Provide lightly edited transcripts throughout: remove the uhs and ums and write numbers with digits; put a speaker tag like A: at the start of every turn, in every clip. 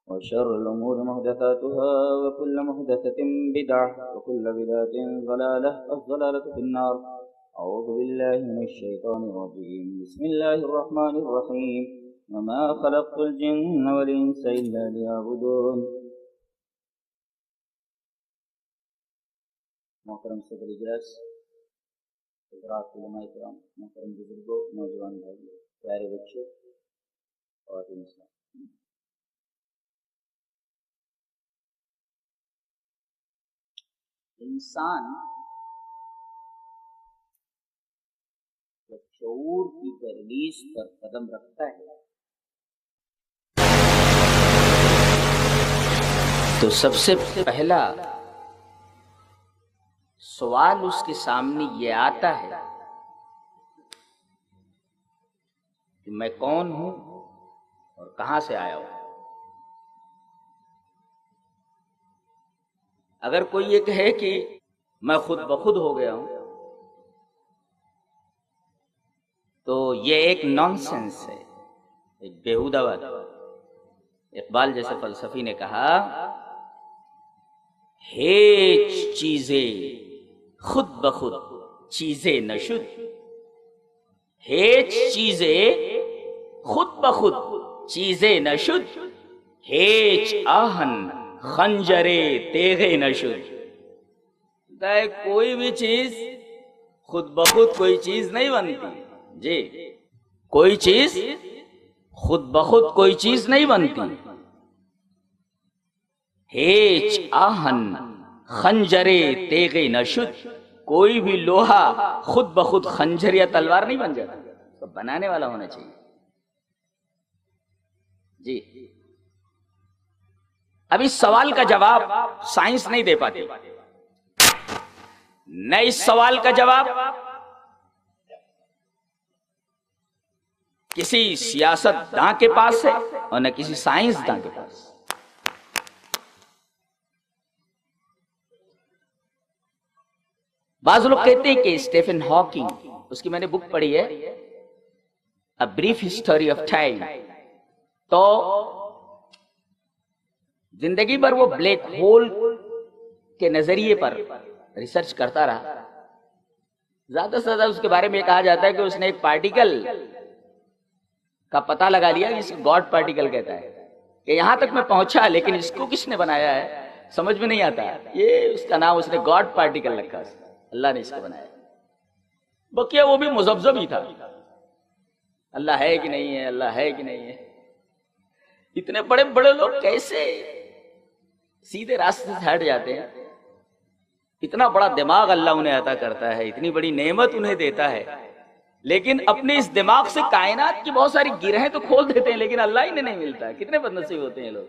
A: وشر الأمور محدثاتها وكل محدثة بدعة وكل بدعة ضلالة والضلالة في النار. أعوذ بالله من الشيطان الرجيم. بسم الله الرحمن الرحيم. وما خلقت الجن والإنس إلا ليعبدون. محترم صدر اجلاس، حضرات علماء کرام، محترم بزرگوں، نوجوان بھائی، پیارے بچے اور انسان، انسان جب شعور کی دہلیز پر قدم رکھتا ہے تو سب سے پہلا سوال اس کے سامنے یہ آتا ہے کہ میں کون ہوں اور کہاں سے آیا ہوں. اگر کوئی یہ کہے کہ میں خود بخود ہو گیا ہوں تو یہ ایک نان سینس ہے، ایک بیہودہ بات. اقبال جیسے فلسفی نے کہا، ہیچ چیزیں خود بخود چیزیں نشد، ہیچ چیزیں خود بخود چیزیں نشد، ہیچ آہن خنجرے تیغے نشد. کوئی بھی چیز خود بخود کوئی چیز نہیں بنتی جی، کوئی چیز خود بخود کوئی چیز نہیں بنتی. ہیچ آہن خنجرے تیغے نشد، کوئی بھی لوہا خود بخود خنجر یا تلوار نہیں بن جاتا، تو بنانے والا ہونا چاہیے جی. اب اس سوال کا جواب سائنس نہیں دے پاتی، نہ اس سوال کا جواب کسی سیاست داں کے پاس ہے اور نہ کسی سائنس داں کے پاس. بعض لوگ کہتے ہیں کہ اسٹیفن ہاکنگ، اس کی میں نے بک پڑھی ہے A Brief History of Time، تو زندگی بھر وہ بلیک ہول کے نظریے پر ریسرچ کرتا رہا. زیادہ سے زیادہ اس کے بارے میں یہ کہا جاتا ہے کہ اس نے ایک پارٹیکل کا پتہ لگا لیا جس کو گاڈ پارٹیکل کہتا ہے، کہ یہاں تک میں پہنچا لیکن اس کو کس نے بنایا ہے سمجھ میں نہیں آتا. یہ اس کا نام اس نے گاڈ پارٹیکل رکھا، اللہ نے اس کو بنایا. بقیہ وہ بھی مذبذب ہی تھا، اللہ ہے کہ نہیں ہے، اللہ ہے کہ نہیں ہے. اتنے بڑے بڑے لوگ کیسے سیدھے راستے سے ہٹ جاتے ہیں؟ اتنا بڑا دماغ اللہ انہیں عطا کرتا ہے، اتنی بڑی نعمت انہیں دیتا ہے، لیکن اپنے اس دماغ سے کائنات کی بہت ساری گرہیں تو کھول دیتے ہیں لیکن اللہ انہیں نہیں ملتا. کتنے بد نصیب ہوتے ہیں لوگ.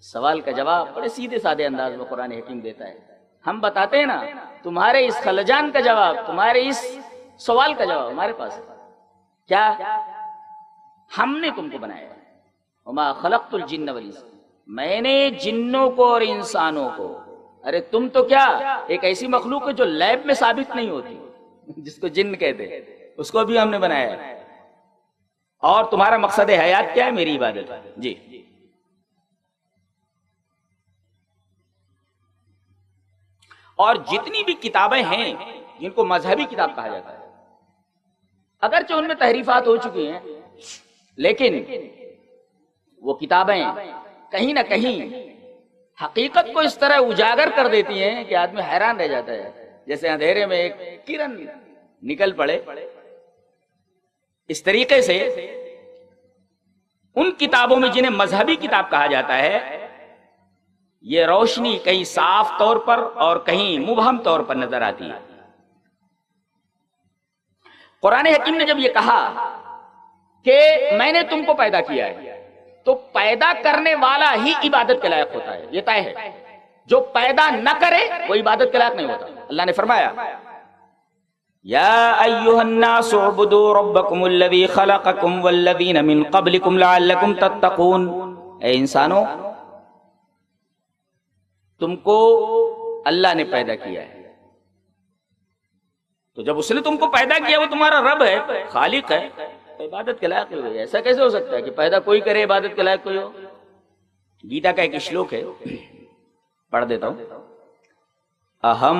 A: سوال کا جواب بڑے سیدھے سادے انداز میں قرآن حکیم دیتا ہے. ہم بتاتے ہیں نا، تمہارے اس خلجان کا جواب، تمہارے اس سوال کا جواب ہمارے پاس ہے. کیا؟ ہم نے تم کو بنایا. وما خلقت الجن والانس، میں نے جنوں کو اور انسانوں کو. ارے تم تو کیا ایک ایسی مخلوق ہے جو لیب میں ثابت نہیں ہوتی، جس کو جن کہتے ہیں، اس کو بھی ہم نے بنایا ہے. اور تمہارا مقصد حیات کیا ہے؟ میری عبادت جی. اور جتنی بھی کتابیں ہیں جن کو مذہبی کتاب کہا جاتا ہے، اگرچہ ان میں تحریفات ہو چکی ہیں لیکن وہ کتابیں کہیں نہ کہیں حقیقت کو اس طرح اجاگر کر دیتی ہیں کہ آدمی حیران رہ جاتا ہے، جیسے اندھیرے میں ایک کرن نکل پڑے. اس طریقے سے ان کتابوں میں جنہیں مذہبی کتاب کہا جاتا ہے، یہ روشنی کہیں صاف طور پر اور کہیں مبہم طور پر نظر آتی ہے. قرآن حکیم نے جب یہ کہا کہ میں نے تم کو پیدا کیا ہے، تو پیدا کرنے والا ہی عبادت کے لائق ہوتا ہے، یہ طے ہے. جو پیدا نہ کرے وہ عبادت کے لائق نہیں ہوتا. اللہ نے فرمایا، یا ایھا الناس اعبدوا ربکم الذی خلقکم والذین من قبلکم لعلکم تتقون. اے انسانوں، تم کو اللہ نے پیدا کیا ہے، تو جب اس نے تم کو پیدا کیا وہ تمہارا رب ہے، خالق ہے، عبادت کے لائق ہوئے. ایسا کیسے ہو سکتا ہے کہ پیدا کوئی کرے عبادت کے لائق کوئی ہو؟ گیتا کا ایک شلوک ہے, پڑھ دیتا ہوں. اہم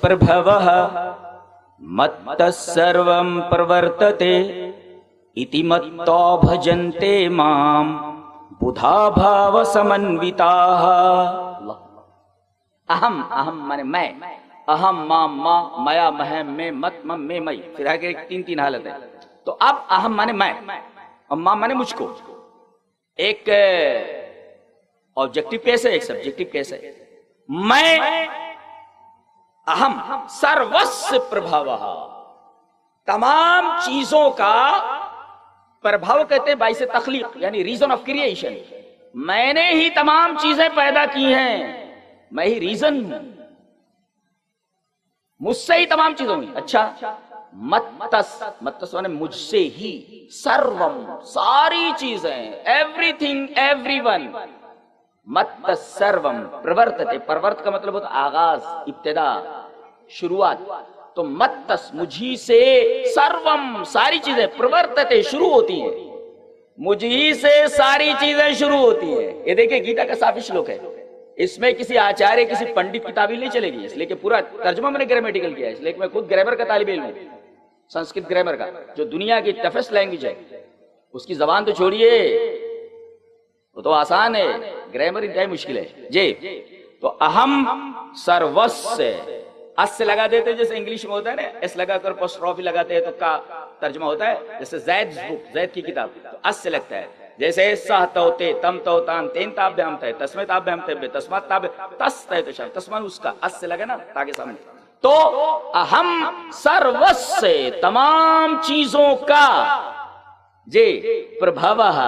A: پربھوః متّ سروم پرورتتے اِتی متّو بھجنتے مام بدھا بھاو سمنوتاః. اہم, اہم مانے میں, اہم مام ما, میا مہم میں, مت مم میں مئی, پھر آگے تین حالت ہے. تو اب اہم مانے میں اور مام مانے مجھ کو. ایک آبجیکٹو کیس ہے, ایک سبجیکٹو کیس ہے. میں اہم سروس پربھوః, تمام چیزوں کا پربھاؤ کہتے ہیں باعث تخلیق, یعنی ریزن آف کریشن. میں نے ہی تمام چیزیں پیدا کی ہیں, میں ہی ریزن ہوں, مجھ سے ہی تمام چیزوں میں. اچھا, متّس, متّس مانے مجھ سے ہی, سروم ساری چیزیں, ایوری تھنگ ایوری ون, متّ سروم پرورتتے, پرورت کا مطلب ہوتا آغاز, ابتدا, شروعات. تو متّس مجھی سے, سروم ساری چیزیں, پرورتتے شروع ہوتی ہیں, مجھی سے ساری چیزیں شروع ہوتی ہیں. یہ دیکھیں گیتا کا صاف شلوک ہے, اس میں کسی آچاریہ کسی پنڈت کی تعبیر نہیں چلے گی, اس لیے کہ پورا ترجمہ میں نے گرامیٹیکل کیا ہے, اس لیے کہ میں خود گرامر کا طالب علم ہوں, سنسکرت گرامر کا, جو دنیا کی ٹفسٹ لینگویج ہے. اس کی زبان تو چھوڑیے, وہ تو آسان ہے, گرامر انتہائی مشکل ہے جی. تو اہم سروس سے اس سے لگا دیتے ہیں, جیسے انگلش میں ہوتا ہے نا, ایس لگا کر پوسٹروفی لگاتے ہیں تو کا ترجمہ ہوتا ہے. جیسے زید بک, زید کی کتاب, تو اس سے لگتا ہے. جیسے سہ توتے تم تو تان تین تابھیام تے تسمے تابھیام تے بے تسمات تاب تس تے تشام, تسمان اس کا اس سے لگا نا تاکہ سامنے. تو اہم سروس سے تمام چیزوں کا, جی, پربھوః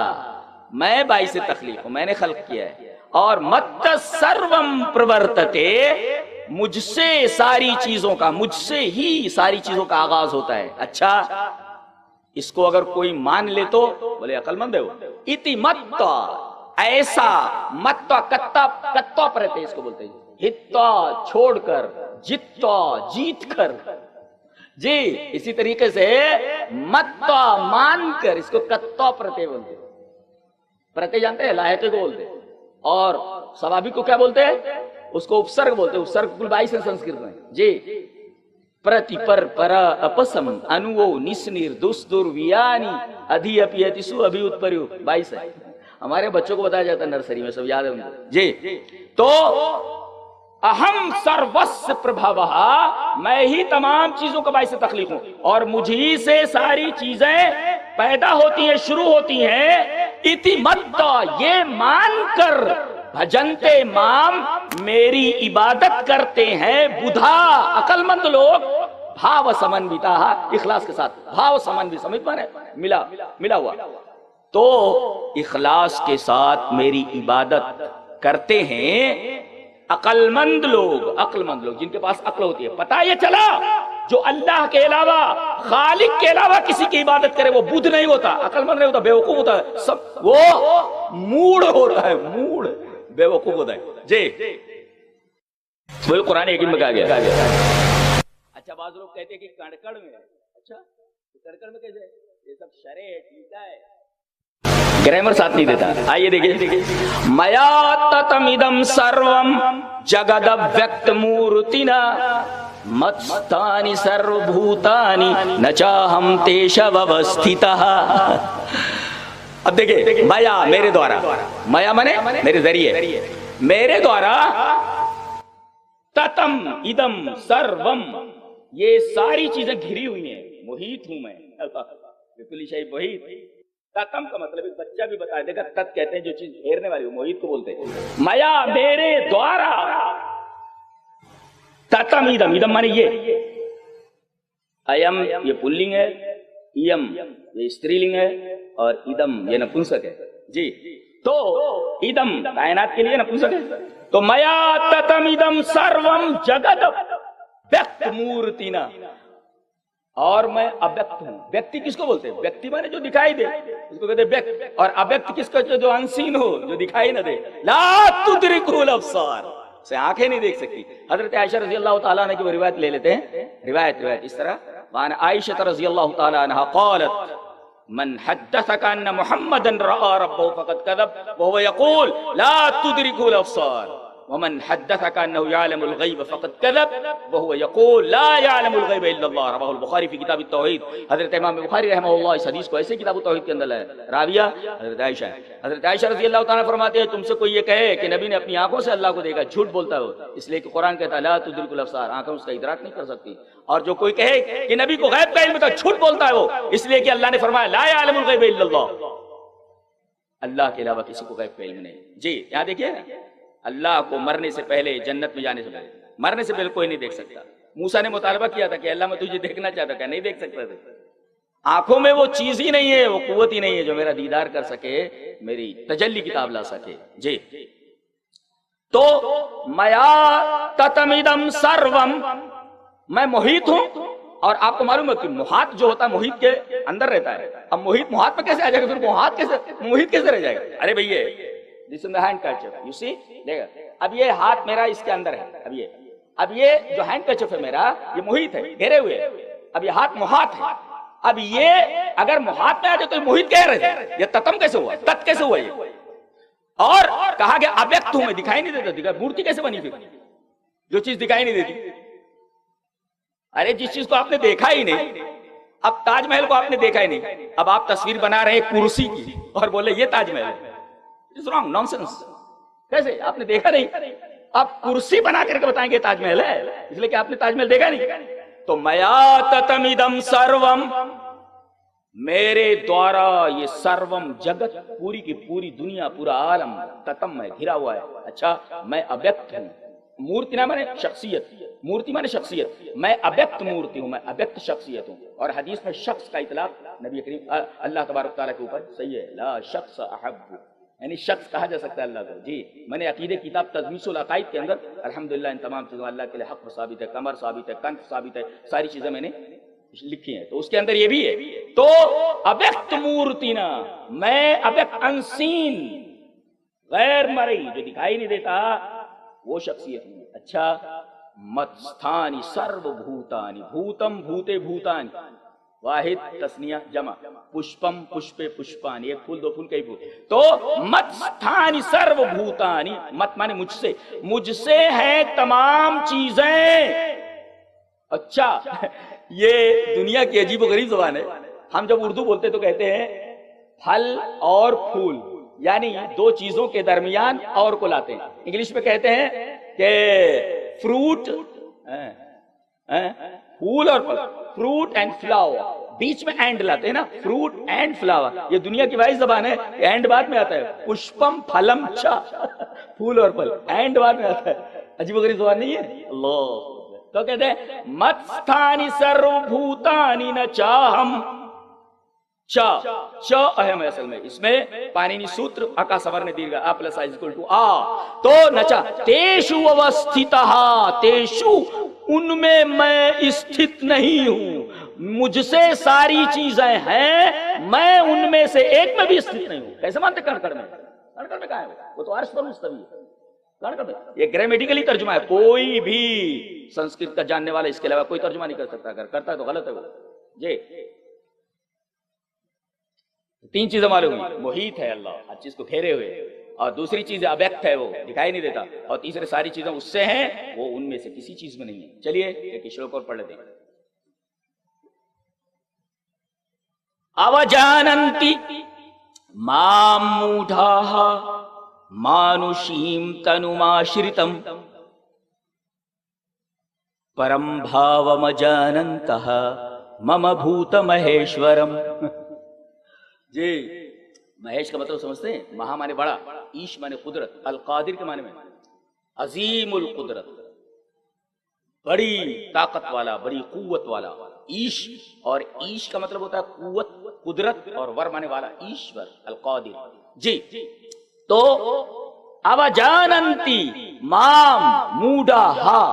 A: میں باعث تخلیق ہوں, میں نے خلق کیا ہے. اور متّ سروم پرورتتے, مجھ سے ساری چیزوں کا, مجھ سے ہی ساری چیزوں کا آغاز ہوتا ہے. اچھا, اس کو اگر کوئی مان لے تو بولے عقل مند ہے وہ. اِتی متّ, ایسا, متّ کتا, کتا پر رہتے اس کو بولتے ہیں, ہتا چھوڑ کر, جتا جیت کر, جی. اسی طریقے سے متّ مان کر, اس کو کتا پرتے بولتے ہیں. پرتے جانتے ہیں, لاحقے کو بولتے ہیں. اور سوابی کو کیا بولتے ہیں, اس کو اپسرگ بولتے ہیں. اپسرگ کل 22 ہے سنسکرت میں جی. پرتی پر پرا اپسم انو نسنیر دستور ویانی ادھی اپیتی سو ابھی اتپریو 22 ہے. ہمارے بچوں کو بتایا جاتا ہے نرسری میں, سب یاد ہے ان کو جی. تو اہم سروس پربھوঃ, میں ہی تمام چیزوں کا باعث تخلیق ہوں, اور مجھی سے ساری چیزیں پیدا ہوتی ہیں, شروع ہوتی ہیں. اِتی متّ, یہ مان کر, بھجنتے مام, میری عبادت کرتے ہیں, بدھا عقل مند لوگ, بھاو سمنوتاః, اخلاص کے ساتھ. بھاو سمنوت, سمجھ پانے, ملا ہوا. تو اخلاص کے ساتھ میری عبادت کرتے ہیں عقل مند لوگ, جن کے پاس عقل ہوتی ہے. پتہ یہ چلا, جو اللہ کے علاوہ, خالق کے علاوہ کسی کی عبادت کرے وہ بدھ نہیں ہوتا, عقل مند نہیں ہوتا, بے وقوف ہوتا ہے. سب وہ موڑ ہوتا ہے, موڑ, بے وقوف ہوتا ہے جی. وہی قرآن حکیم میں کہا گیا. اچھا, بعض لوگ کہتے ہیں کہ کڑکڑ میں, اچھا کڑکڑ میں کیسے, یہ سب شرع ہے, ٹھیک ہے, گرامر ساتھ نہیں دیتا. آئیے دیکھیں, میا تتمدم سروم جگد ویکت مورتینا متستانی سربھوتانی ن چاہم تیش ووستھتః. اب دیکھیں, میا میرے دوارا, میا منے میرے ذریعے, میرے دوارا, تتم ادم سروم, یہ ساری چیزیں گھری ہوئی ہیں, محیط ہوں میں, کلی شیء محیط. تتم کا مطلب ایک بچہ بھی بتا دے گا, تت کہتے ہیں جو چیز گھیرنے والی ہو, محیط کو بولتے ہیں. میا میرے دوارا, تتم ادم, ادم مانے یہ, ایم یہ پلنگ ہے, ایم یہ استری لنگ ہے, اور ادم یہ نپنسک ہے جی. تو ادم کائنات کے لیے نپنسک ہے. تو میا تتم ادم سروم جگد ویکت مورتینا, اور میں اویکت ہوں. ویکتی کس کو بولتے ہیں, ویکتی مانے جو دکھائی دے, اس کو کہتے ہیں ویکت. اور اویکت کس کو, جو انسین ہو, جو دکھائی نہ دے. لا تدرکہ الابصار, سے آنکھیں نہیں دیکھ سکتی. حضرت عائشہ رضی اللہ تعالیٰ عنہ کی وہ روایت لے لیتے ہیں, روایت اس طرح وعن عائشہ رضی اللہ تعالی عنہا قالت من حدثك ان محمدا راى ربه فقد كذب وهو يقول لا تدركه الابصار ومن حدثك انه يعلم الغيب فقد كذب وهو يقول لا يعلم الغيب الا الله رواه البخاری فی کتاب التوحید. حضرت امام بخاری رحمہ اللہ اس حدیث کو ایسے کتاب التوحید کے اندر لائے. راویہ حضرت عائشہ ہے. حضرت عائشہ رضی اللہ تعالیٰ فرماتے ہیں تم سے کوئی یہ کہے کہ نبی نے اپنی آنکھوں سے اللہ کو دیکھا، جھوٹ بولتا ہے، اس لیے کہ قرآن کہتا ہے لا تدرک الابصار، آنکھیں اس کا ادراک نہیں کر سکتی. اور جو کوئی کہے کہ نبی کو غیب کا علم تھا، جھوٹ بولتا ہے وہ، اس لیے کہ اللہ نے فرمایا لا يعلم الغیب الا اللہ، اللہ کے علاوہ کسی کو غیب کا علم نہیں. جی یہاں دیکھیے اللہ کو مرنے سے پہلے، جنت میں جانے سے پہلے، مرنے سے پہلے کوئی نہیں دیکھ سکتا. موسیٰ نے مطالبہ کیا تھا کہ اللہ میں تجھے دیکھنا چاہتا، کہ نہیں دیکھ سکتا تھا. آنکھوں میں وہ چیز ہی نہیں ہے، وہ قوت ہی نہیں ہے جو میرا دیدار کر سکے، میری تجلی کتاب لا سکے. جی تو میا تتمدم سروم، میں محیط ہوں. اور آپ کو معلوم ہے کہ محاط جو ہوتا ہے محیط کے اندر رہتا ہے. اب محیط محاط میں کیسے آ جائے گا، پھر محاط کیسے، محیط کیسے رہ جائے گا؟ ارے بھئی this is the hand kerchief, you see؟ دیکھا اب یہ ہاتھ میرا اس کے اندر ہے، اب یہ جو ہینڈ کرچف ہے میرا یہ محیط ہے، گھیرے ہوئے. اب یہ ہاتھ محاط ہے. اب یہ اگر محاط میں آ جائے تو یہ محیط کہہ رہے تھے، یہ تتم کیسے ہوا، تت کیسے ہوا یہ؟ اور کہا گیا ابیکت ہوں میں، دکھائی نہیں دیتا. دکھا مورتی کیسے بنی پھر جو چیز دکھائی نہیں دیتی؟ ارے جس چیز کو آپ نے دیکھا ہی نہیں، اب تاج محل کو آپ نے دیکھا ہی نہیں، اب آپ تصویر بنا رہے ہیں کرسی کی اور بولے یہ تاج محل ہے. It's wrong, nonsense. کیسے آپ نے دیکھا نہیں، آپ کرسی بنا کر کے بتائیں گے تاج محل ہے، اس لیے کہ آپ نے تاج محل دیکھا نہیں. تو میا تتمدم سروم، میرے دوارا یہ سروم جگت، پوری کی پوری دنیا، پورا عالم تتم میں گھرا ہوا ہے. اچھا میں ابیکت ہوں. مورتی نہ مانے شخصیت، مورتی مانے شخصیت، میں ابیکت مورتی ہوں، میں ابیکت شخصیت ہوں. اور حدیث میں شخص کا اطلاق نبی کریم اللہ تبارک تعالیٰ کے اوپر صحیح ہے، لا شخص احب، یعنی شخص کہا جا سکتا ہے اللہ کو. جی میں نے عقیدے کتاب تلمیس العقائد کے اندر الحمدللہ ان تمام چیزوں اللہ کے لیے حق ثابت ہے، کمر ثابت ہے، کنف ثابت ہے، ساری چیزیں میں نے لکھی ہیں. تو اس کے اندر یہ بھی ہے. تو ابیکت مورتینا، میں ابیکت انسین، غیر مرئی، جو دکھائی نہیں دیتا، وہ شخصیت ہے. اچھا متستھانی سرو بھوتانی، بھوتم بھوتے بھوتانی، واحد تسنیہ جمع، پشپم پشپے پشپانی، ایک پھول دو پھول کئی پھول. تو مت ستھانی سرو بھوتانی، مت مانے مجھ سے، مجھ سے ہیں تمام چیزیں. اچھا یہ دنیا کی عجیب و غریب زبان ہے. ہم جب اردو بولتے تو کہتے ہیں پھل اور پھول، یعنی دو چیزوں کے درمیان اور کو لاتے ہیں. انگلش میں کہتے ہیں کہ فروٹ، پھول اور پھل، فروٹ اینڈ فلاور، بیچ میں اینڈ لاتے ہیں نا، فروٹ اینڈ فلاور. یہ دنیا کی واحد زبان ہے، اینڈ بعد میں آتا ہے. پشپم پھلم چا، پھول اور پھل، اینڈ بعد میں آتا ہے. عجیب و غریب زبان نہیں ہے اللہ. تو کہتے ہیں متستھانی سرو بھوتانی نہ چاہم، چا چا اہم ہے اصل میں، اس میں پانینی سوتر اکا سور نے دیرگا آ پلس آئی اکول ٹو آ. تو نچا تیشو اوستھتہا، تیشو ان میں استھت نہیں ہوں، مجھ سے ساری چیزیں ہیں، میں ان میں سے ایک میں بھی استھت نہیں ہوں. کیسے مانتے کنکڑ میں؟ کنکڑ میں کہاں ہے وہ تو عرش پر مستوی ہے. کنکڑ میں یہ گرامیٹیکلی ترجمہ ہے، کوئی بھی سنسکرت کا جاننے والا اس کے علاوہ کوئی ترجمہ نہیں کر سکتا، اگر کرتا ہے تو غلط ہے وہ. جی تین چیزیں معلوم ہوئی، محیط ہے اللہ، ہر چیز کو گھیرے ہوئے، اور دوسری چیز ابیکت ہے، وہ دکھائی نہیں دیتا، اور تیسرے ساری چیزیں اس سے ہیں، وہ ان میں سے کسی چیز میں نہیں ہے. چلیے ایک شلوک اور پڑھ لیتے ہیں. اوجاننتی مام موڈھاہ مانوشیم تنماشرتم پرم بھاومجاننتہ مم بھوت مہیشورم. جی مہیش کا مطلب سمجھتے ہیں؟ مہا مانے بڑا، ایش مانے قدرت، القادر کے معنی میں عظیم القدرت، بڑی طاقت والا، بڑی قوت والا. ایش، اور ایش کا مطلب ہوتا ہے قوت، قدرت، اور ور مانے والا، ایشور القادر. جی تو اوجاننتی مام موڈا ہا،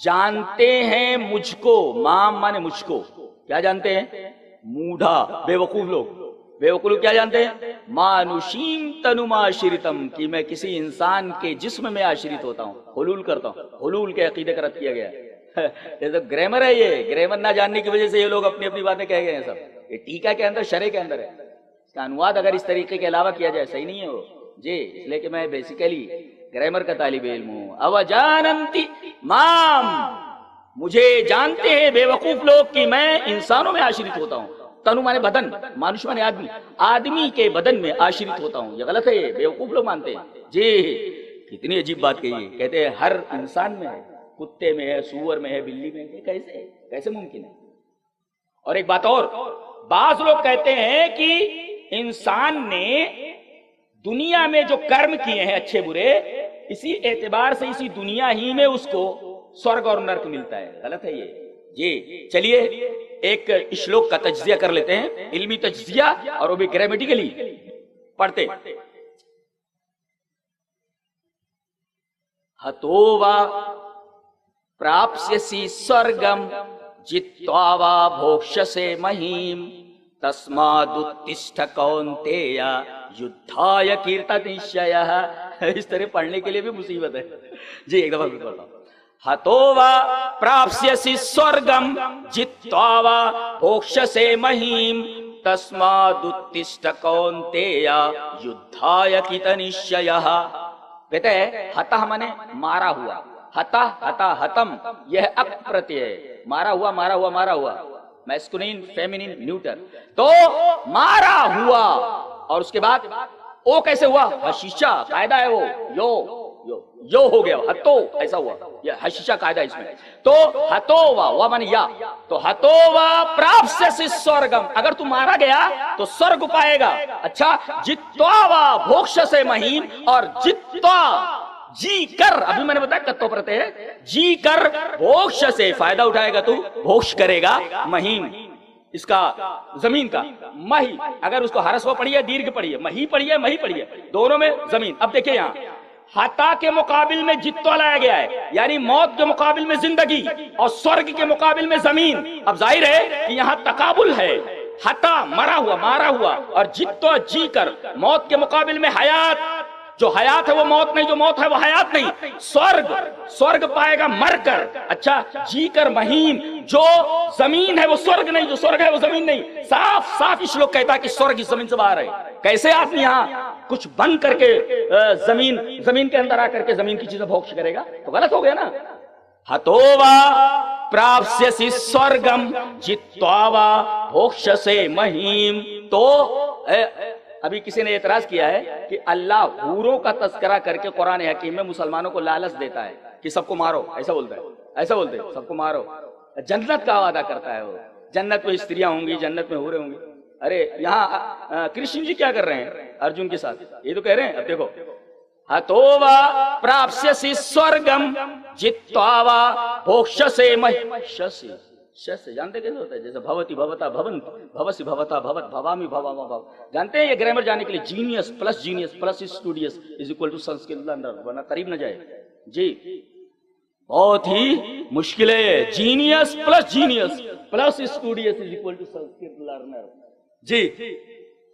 A: جانتے ہیں مجھ کو، مام مانے مجھ کو، کیا جانتے ہیں؟ موڈھا بے وقوف لوگ. بے وقوف لوگ کیا جانتے ہیں؟ مانوشیم تنماشرتم، کہ میں کسی انسان کے جسم میں آشرت ہوتا ہوں، حلول کرتا ہوں. حلول کے عقیدے کا رد کیا گیا یہ تو گرامر ہے، یہ گرامر نہ جاننے کی وجہ سے یہ لوگ اپنی اپنی باتیں کہہ گئے ہیں سب. یہ ٹیکا کے اندر شرح کے اندر ہے. اس کا انواد اگر اس طریقے کے علاوہ کیا جائے صحیح نہیں ہے وہ جی، اس لیے کہ میں بیسیکلی گرامر کا طالب علم ہوں. او جاننتی مام، مجھے جانتے ہیں بے وقوف لوگ کہ میں انسانوں میں آشرت ہوتا ہوں. تنو مانے بدن، مانوش مانے آدمی، آدمی کے بدن میں آشرت ہوتا ہوں. یہ غلط ہے، یہ بے وقوف لوگ مانتے ہیں جی. کتنی عجیب بات کہی ہے. کہتے ہیں ہر انسان میں ہے، کتے میں ہے، سور میں ہے، بلی میں ہے. کیسے ممکن ہے؟ اور ایک بات اور، بعض لوگ کہتے ہیں کہ انسان نے دنیا میں جو کرم کیے ہیں اچھے برے، اسی اعتبار سے اسی دنیا ہی میں اس کو سورگ اور نرک ملتا ہے. غلط ہے یہ جی. چلیے ایک شلوک کا تجزیہ کر لیتے ہیں، علمی تجزیہ، اور وہ بھی گرامیٹیکلی پڑھتے. ہتو وا پراپسیسی سورگم جتوا وا بھوکشسے مہیم تسمادُتِشٹھ کونتیہ یدھایہ کیرتنشیہ. اس طرح پڑھنے کے لیے بھی مصیبت ہے جی. ایک دفعہ پڑھتا ہوں. ہتو وا پراپسیسی سورگم جتوا وا بھوکشسے مہیم تسمادُتِشٹھ کونتیہ یدھایہ کیرتنشیہ. کہتے ہیں ہتہ مانے مارا ہوا، ہتا ہتا ہتم، یہ ہے اک پرتیہ ہے. مارا ہوا مارا ہوا مارا ہوا، میسکولین فیمینین نیوٹر. تو مارا ہوا، اور اس کے بعد او کیسے ہوا؟ حشیشہ قاعدہ ہے وہ، یو یو یو ہو گیا، ہتو ایسا ہوا. یہ حشیشہ قاعدہ اس میں. تو ہتو وا، وا مانے یا، تو ہتو وا پراپسیسی سورگم، اگر تو مارا گیا تو سورگ پائے گا. اچھا، جتوا وا بھوکشسے مہیم، اور جتوا جی کر، ابھی میں نے بتایا کتو پرتے ہے، جی کر بھوکش سے فائدہ اٹھائے گا، تو بھوکش کرے گا. مہیم اس کا زمین کا، مہی اگر اس کو ہرسو پڑھیے دیرگھ پڑھیے، مہی پڑھیے مہی پڑھیے، دونوں میں زمین. اب دیکھیں یہاں ہتا کے مقابل میں جتوا لایا گیا ہے، یعنی موت کے مقابل میں زندگی، اور سورگ کے مقابل میں زمین. اب ظاہر ہے کہ یہاں تقابل ہے. ہتا مرا ہوا مارا ہوا، اور جتوا جی کر، موت کے مقابل میں حیات. جو حیات ہے وہ موت نہیں، جو موت ہے وہ حیات نہیں. سورگ پائے گا مر کر. اچھا، جی کر مہیم، جو زمین ہے وہ سورگ نہیں، جو سورگ ہے وہ زمین نہیں. صاف صاف اس لوگ کہتا ہے کہ سورگ اس زمین سے باہر ہے. کیسے آدمی یہاں کچھ بن کر کے زمین کے اندر آ کر کے زمین کی چیزیں بھوکش کرے گا؟ تو غلط ہو گیا نا. ہتو وا پراپسیسی سورگم جتوا وا بھوکشسے مہیم. تو ابھی کسی نے اعتراض کیا ہے کہ اللہ حوروں کا تذکرہ کر کے قرآن حکیم میں مسلمانوں کو لالچ دیتا ہے کہ سب کو مارو. ایسا بولتا ہے، ایسا بولتے ہیں سب کو مارو. جنت کا وعدہ کرتا ہے وہ، جنت میں استریاں ہوں گی، جنت میں حوریں ہوں گی. ارے یہاں کرشن جی کیا کر رہے ہیں ارجن کے ساتھ؟ یہ تو کہہ رہے ہیں. اب دیکھو، ہتو وا پراپسیسی سورگم جتوا وا بھوکشسے مہیم. شس جانتے کیسے ہوتا ہے؟ جیسے بھوتی بھوتا بھونت، بھوسی بھوتا بھوت، بھوامی بھواما بھو. جانتے ہیں یہ گرامر جاننے کے لیے genius plus studious is equal to Sanskrit learner, ورنہ قریب نہ جائے جی. بہت ہی مشکل ہے. Genius plus studious is equal to Sanskrit learner جی.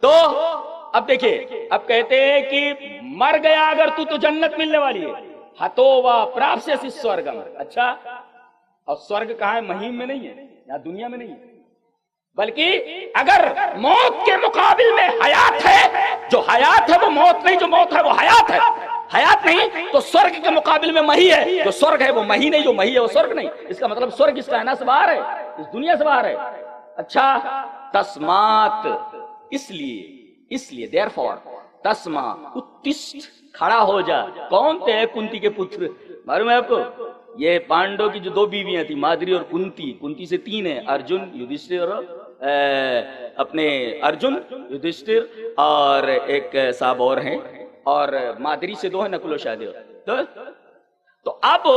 A: تو اب دیکھیے، اب کہتے ہیں کہ مر گیا اگر تو جنت ملنے والی ہے. ہتو وا پراپسیسی سورگم. اچھا، اور سورگ کہاں ہے؟ مہیم میں نہیں ہے، یا دنیا میں نہیں ہے، بلکہ اگر موت کے مقابل میں حیات ہے، جو حیات ہے وہ موت نہیں، جو موت ہے وہ حیات ہے. حیات نہیں تو سورگ کے مقابل میں مہی ہے، جو سورگ ہے وہ مہی نہیں، جو مہی ہے وہ سورگ نہیں. اس کا مطلب سورگ اس کائنات سے باہر ہے، اس دنیا سے باہر ہے. اچھا، تسمات، اس لیے دیر فور تسما اتشٹ، کھڑا ہو جا. کون تھے؟ کنتی کے پتر. معلوم ہے آپ کو؟ یہ پانڈو کی جو دو بیویاں تھیں، مادری اور کنتی سے تین ہیں، ارجن یدھشٹر اور اپنے ارجن یدھشٹر اور ایک صاحب اور ہیں، اور مادری سے دو ہیں، نکل و سہدیو. تو اب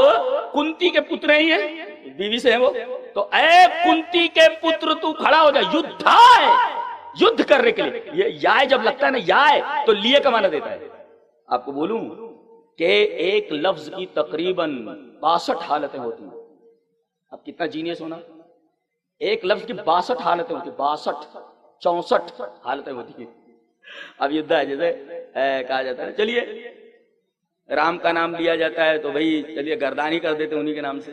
A: کنتی کے پتر ہیں، بیوی سے ہیں وہ. تو اے کنتی کے پتر تو کھڑا ہو جا، یدھ کرنے کے لیے. یہ یا جب لگتا ہے نا، یا تو لیے کا معنی دیتا ہے. آپ کو بولوں کہ ایک لفظ کی تقریباً 62 حالتیں ہوتی ہیں. اب کتنا جینیس ہونا، ایک لفظ کی 62 حالتیں ہوتی ہیں، 64 حالتیں ہوتی ہیں. اب یدھ ہے، جیسے کہا جاتا ہے چلیے رام کا نام لیا جاتا ہے تو بھائی چلیے گردانی کر دیتے انہی کے نام سے.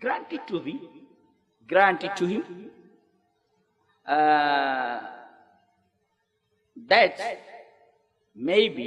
A: grant it to thee, grant it to him, that maybe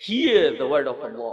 A: hear the word of Allah,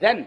A: then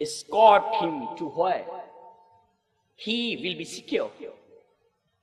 A: escort him to where he will be secure,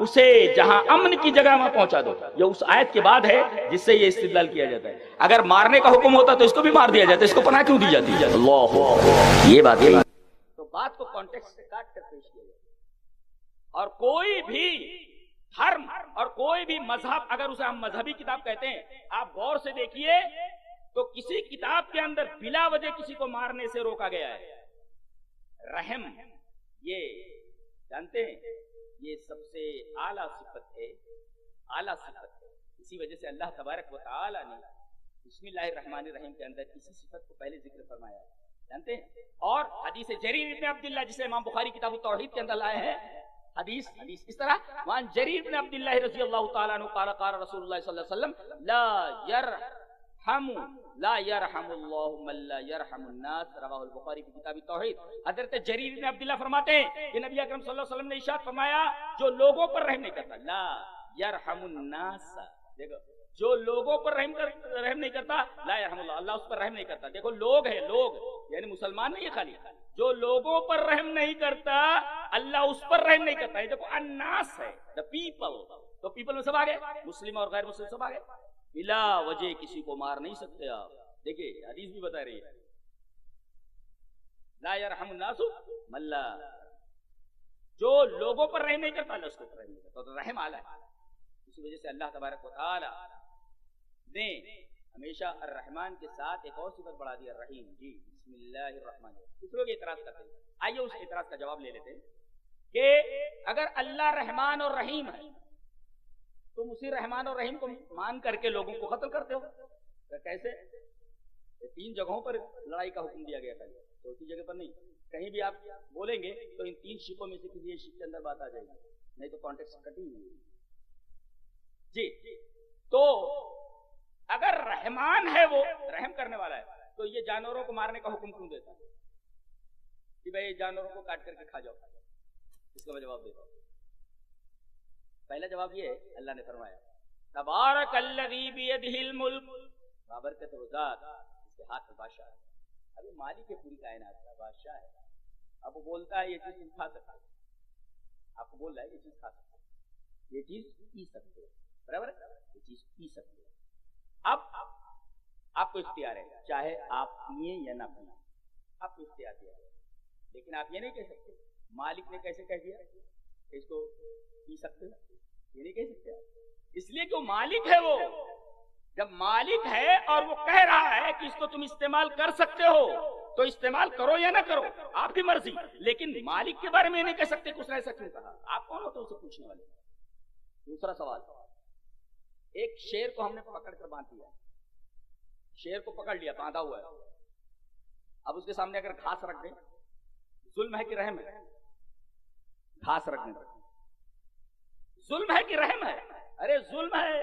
A: اسے جہاں امن کی جگہ وہاں پہنچا دو. یہ اس آیت کے بعد ہے جس سے یہ استدلال کیا جاتا ہے. اگر مارنے کا حکم ہوتا تو اس کو بھی مار دیا جاتا, اس کو پناہ کیوں دی جاتی ہے؟ اللہ, یہ بات ہے. تو بات کو کانٹیکسٹ سے کاٹ کر پیش کیا جاتا ہے. اور کوئی بھی دھرم اور کوئی بھی مذہب, اگر اسے ہم مذہبی کتاب کہتے ہیں, آپ غور سے دیکھیے تو کسی کتاب کے اندر بلا وجہ کسی کو مارنے سے روکا گیا ہے. رحم, یہ جانتے ہیں یہ سب سے اعلیٰ صفت ہے, اعلیٰ صفت ہے. اسی وجہ سے اللہ تبارک و تعالی نے بسم اللہ الرحمن الرحیم کے اندر اسی صفت کو پہلے ذکر فرمایا ہے, جانتے ہیں. اور حدیث جریر ابن عبداللہ, جسے امام بخاری کتاب التوحید کے اندر لائے ہیں, حدیث اس طرح, وان جریر ابن عبداللہ رضی اللہ تعالیٰ عنہ قال قال رسول اللہ صلی اللہ علیہ وسلم لا يرحم اللہ من لا يرحم الناس, رواہ البخاری کی کتاب التوحید. حضرت جریر ابن عبداللہ فرماتے ہیں کہ نبی اکرم صلی اللہ علیہ وسلم نے ارشاد فرمایا جو لوگوں پر رحم نہیں کرتا, لا يرحم الناس, دیکھو جو لوگوں پر رحم نہیں کرتا, لا يرحم اللہ, اللہ اس پر رحم نہیں کرتا. دیکھو لوگ ہیں, لوگ یعنی مسلمان نہیں ہے خالی, جو لوگوں پر رحم نہیں کرتا اللہ اس پر رحم نہیں کرتا. یہ دیکھو الناس ہے, the people, تو پیپل میں سب آگے, مسلم اور غیر مسلم سب آگے. بلا وجہ کسی کو مار نہیں سکتے آپ. دیکھیں حدیث بھی بتا رہی ہے لا یرحم الناس من لا, جو لوگوں پر رحم نہیں کرتا اللہ اس کو رحم نہیں کرتا, تو رحم اعلیٰ ہے. اسی وجہ سے اللہ تبارک و تعالی نے ہمیشہ الرحمن کے ساتھ ایک اور صفت بڑھا دیا, الرحیم. جی بسم اللہ الرحمن الرحیم. کچھ لوگ اعتراض کرتے ہیں, آئیے اس اعتراض کا جواب لے لیتے ہیں کہ اگر اللہ رحمان اور رحیم ہے تم اسی رحمان اور رحیم کو مان کر کے لوگوں کو قتل کرتے ہو, تو کیسے؟ تین جگہوں پر لڑائی کا حکم دیا گیا تھا, چوتھی جگہ پر نہیں. کہیں بھی آپ بولیں گے تو ان تین شکوں میں سے کسی ایک شک کے اندر بات آ جائے گی, نہیں تو کانٹیکسٹ کٹی ہوئی. جی تو اگر رحمان ہے, وہ رحم کرنے والا ہے, تو یہ جانوروں کو مارنے کا حکم کیوں دیتا ہے کہ بھائی جانوروں کو کاٹ کر کے کھا جاؤ؟ اس کا میں جواب دیتا ہوں. پہلا جواب یہ ہے, اللہ نے فرمایا تبارک الذی بیدہ الملک, بابرکت وہ ذات اس کے ہاتھ میں بادشاہ ہے. ابھی مالک ہے پوری کائنات کا, بادشاہ ہے. اب وہ بولتا ہے یہ چیز تم کھا سکتے, آپ کو بول رہا ہے یہ چیز کھا سکتے, یہ چیز پی سکتے, برابر ہے, یہ چیز پی سکتے. اب آپ کو اختیار ہے, چاہے آپ پئیں یا نہ پئیں, آپ کو اختیار دیا ہے. لیکن آپ یہ نہیں کہہ سکتے مالک نے کیسے کہہ دیا اس کو پی سکتے, یہ نہیں کہہ سکتے آپ, اس لیے کہ وہ مالک ہے. وہ جب مالک ہے اور وہ کہہ رہا ہے کہ اس کو تم استعمال کر سکتے ہو تو استعمال کرو یا نہ کرو, آپ کی مرضی. لیکن مالک کے بارے میں یہ نہیں کہہ سکتے کچھ ایسا کیوں کہا, آپ کون ہوتے اسے پوچھنے والے. دوسرا سوال, ایک شیر کو ہم نے پکڑ کر باندھ دیا, شیر کو پکڑ لیا, باندھا ہوا ہے. اب اس کے سامنے اگر گھاس رکھ دیں, ظلم ہے کہ رحم ہے؟ گھاس رکھنے پر ظلم ہے کہ رحم ہے؟ ارے ظلم ہے.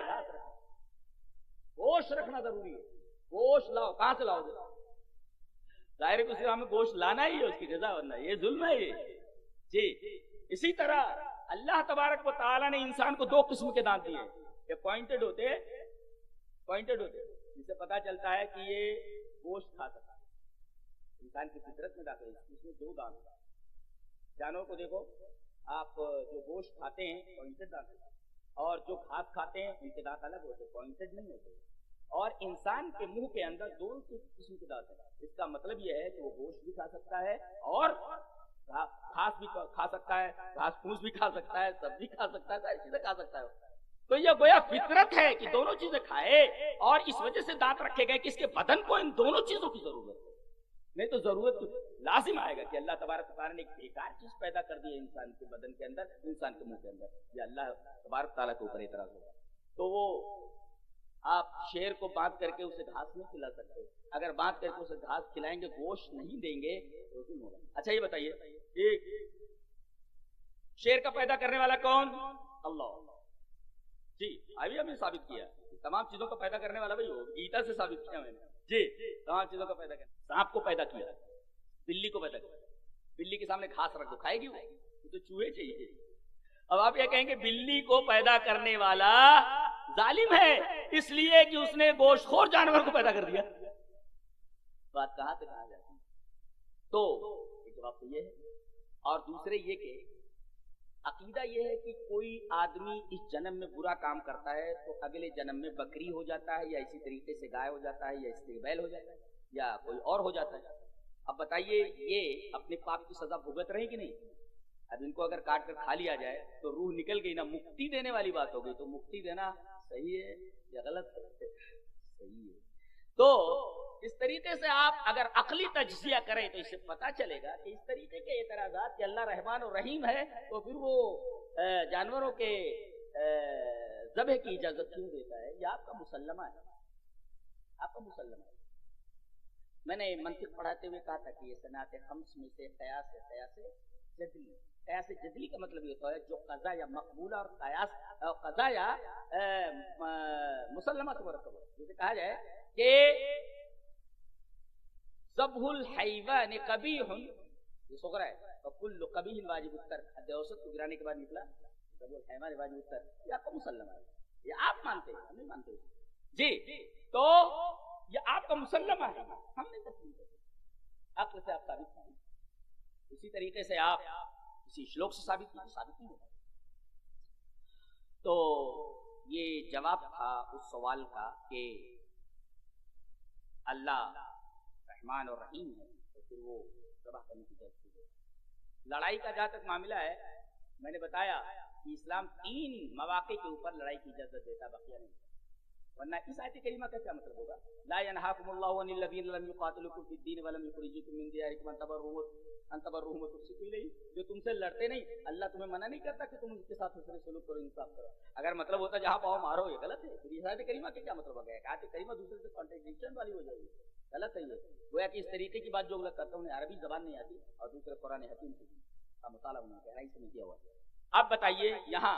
A: گوشت رکھنا ضروری ہے, گوشت لاؤ, کہاں سے لاؤ گے؟ ظاہر ہے کہ اسلام میں گوشت لانا ہی ہے, اس کی جزا ورنہ یہ ظلم ہے یہ. جی اسی طرح اللہ تبارک و تعالیٰ نے انسان کو دو قسم کے دانت دیے, یہ پوائنٹڈ ہوتے, جس سے پتا چلتا ہے کہ یہ گوشت کھا سکتا ہے. انسان کی فطرت میں داخل ہے, اس میں دو دانت. جانور کو دیکھو آپ, جو گوشت کھاتے ہیں پوائنٹڈ دانت, اور جو گھاس کھاتے ہیں ان کے دانت الگ ہوتے, پوائنٹڈ نہیں ہوتے. اور انسان کے منہ کے اندر دو قسم کے دانت ہیں. اس کا مطلب یہ ہے کہ وہ گوشت بھی کھا سکتا ہے اور گھاس بھی کھا سکتا ہے, گھاس پھوس بھی کھا سکتا ہے, سبزی کھا سکتا ہے, ساری چیزیں کھا سکتا ہے. تو یہ گویا فطرت ہے کہ دونوں چیزیں کھائے, اور اس وجہ سے دانت رکھے گئے کہ اس کے بدن کو ان دونوں چیزوں کی ضرورت ہے. نہیں تو ضرورت لازم آئے گا کہ اللہ تبارک و تعالیٰ نے ایک بیکار چیز پیدا کر دی ہے انسان کے بدن کے اندر, انسان کے منہ کے اندر, یہ اللہ تبارک تعالیٰ کے اوپر اعتراض ہوگا. تو وہ آپ شیر کو باندھ کر کے اسے گھاس نہیں کھلا سکتے. اگر باندھ کر کے اسے گھاس کھلائیں گے, گوشت نہیں دیں گے تو ظلم ہوگا. اچھا یہ بتائیے شیر کا پیدا کرنے والا کون؟ اللہ. جی ابھی ہم نے ثابت کیا تمام چیزوں کا پیدا کرنے والا بھائی ہو, گیتا سے ثابت کیا میں نے. جی تمام چیزوں کا پیدا کرنا. سانپ کو پیدا کیا, بلی کو پیدا کیا. بلی کے سامنے گھاس رکھ دو, کھائے گی وہ تو چوہے چاہیے. اب آپ یہ کہیں گے بلی کو پیدا کرنے والا ظالم ہے اس لیے کہ اس نے گوشت خور جانور کو پیدا کر دیا. بات کہاں سے کہا جاتی ہے؟ تو ایک جواب تو یہ ہے, اور دوسرے یہ کہ عقیدہ یہ ہے کہ کوئی آدمی اس جنم میں برا کام کرتا ہے تو اگلے جنم میں بکری ہو جاتا ہے، یا اسی طریقے سے گائے ہو جاتا ہے، یا اس طریقے بیل ہو جاتا ہے، یا کوئی اور ہو جاتا ہے۔ اب بتائیے یہ اپنے پاپ کی سزا بھگت رہے کہ نہیں؟ اب ان کو اگر کاٹ کر کھا لیا جائے تو روح نکل گئی نا، مکتی دینے والی بات ہو گئی۔ تو مکتی دینا صحیح ہے یا غلط ہے؟ صحیح ہے۔ تو اس طریقے سے آپ اگر عقلی تجزیہ کریں تو اس سے پتا چلے گا کہ اس طریقے کے اعتراضات کہ اللہ رحمان اور رحیم ہے تو پھر وہ جانوروں کے ذبح کی اجازت کیوں دیتا ہے؟ یہ آپ کا مسلمہ ہے، آپ کا مسلمہ ہے۔ میں نے منطق پڑھاتے ہوئے کہا تھا کہ یہ صنعت خمس میں سے قیاس ہے، قیاس جدلی۔ قیاس جدلی کا مطلب یہ ہوتا ہے جو قضا یا مقبولہ اور قیاس قضا یا مسلمہ سے مرتبہ، جسے کہا جائے کہ ذبح الحیوان قبیح، یہ صغرا ہے، اور کل قبیح واجب الترک، حد اوسط کو گرانے کے بعد نکلا ذبح الحیوان واجب الترک۔ یہ آپ کا مسلمہ ہے، یہ آپ مانتے ہیں، ہم نہیں مانتے جی۔ تو یہ آپ کا مسلمہ ہے، ہم نہیں تسلیم کرتے، عقل سے آپ ثابت کریں۔ اسی طریقے سے آپ کسی شلوک سے ثابت نہیں ہوتا۔ تو یہ جواب تھا اس سوال کا کہ اللہ رحمان اور رحیم ہے تو پھر وہ ذبح کرنے کی اجازت ہے۔ لڑائی کا جہاں تک معاملہ ہے، میں نے بتایا کہ اسلام 3 مواقع کے اوپر لڑائی کی اجازت دیتا، بقیہ نہیں۔ ورنہ اس آیت کریمہ کا کیا مطلب ہوگا؟ لا ينهاكم الله عن الذين لم يقاتلوكم في الدين ولم يخرجوكم من دياركم ان تبروهم وتقسطوا اليهم، جو تم سے لڑتے نہیں، اللہ تمہیں منع نہیں کرتا کہ تم ان کے ساتھ حسن سلوک کرو، انصاف کرو۔ اگر مطلب ہوتا جہاں پاؤ مارو، یہ غلط ہے۔ پھر اس آیت کریمہ کا کیا مطلب ہو گیا؟ آیت کریمہ دوسرے سے کانٹرڈکشن والی ہو جائے گی، غلط ہے یہ۔ گویا کہ اس طریقے کی بات جو لوگ کرتے ہیں انہیں عربی زبان نہیں آتی اور دوسرے قرآن حکیم کا مطالعہ انہوں نے گہرائی سے نہیں کیا ہوا۔ اب بتائیے یہاں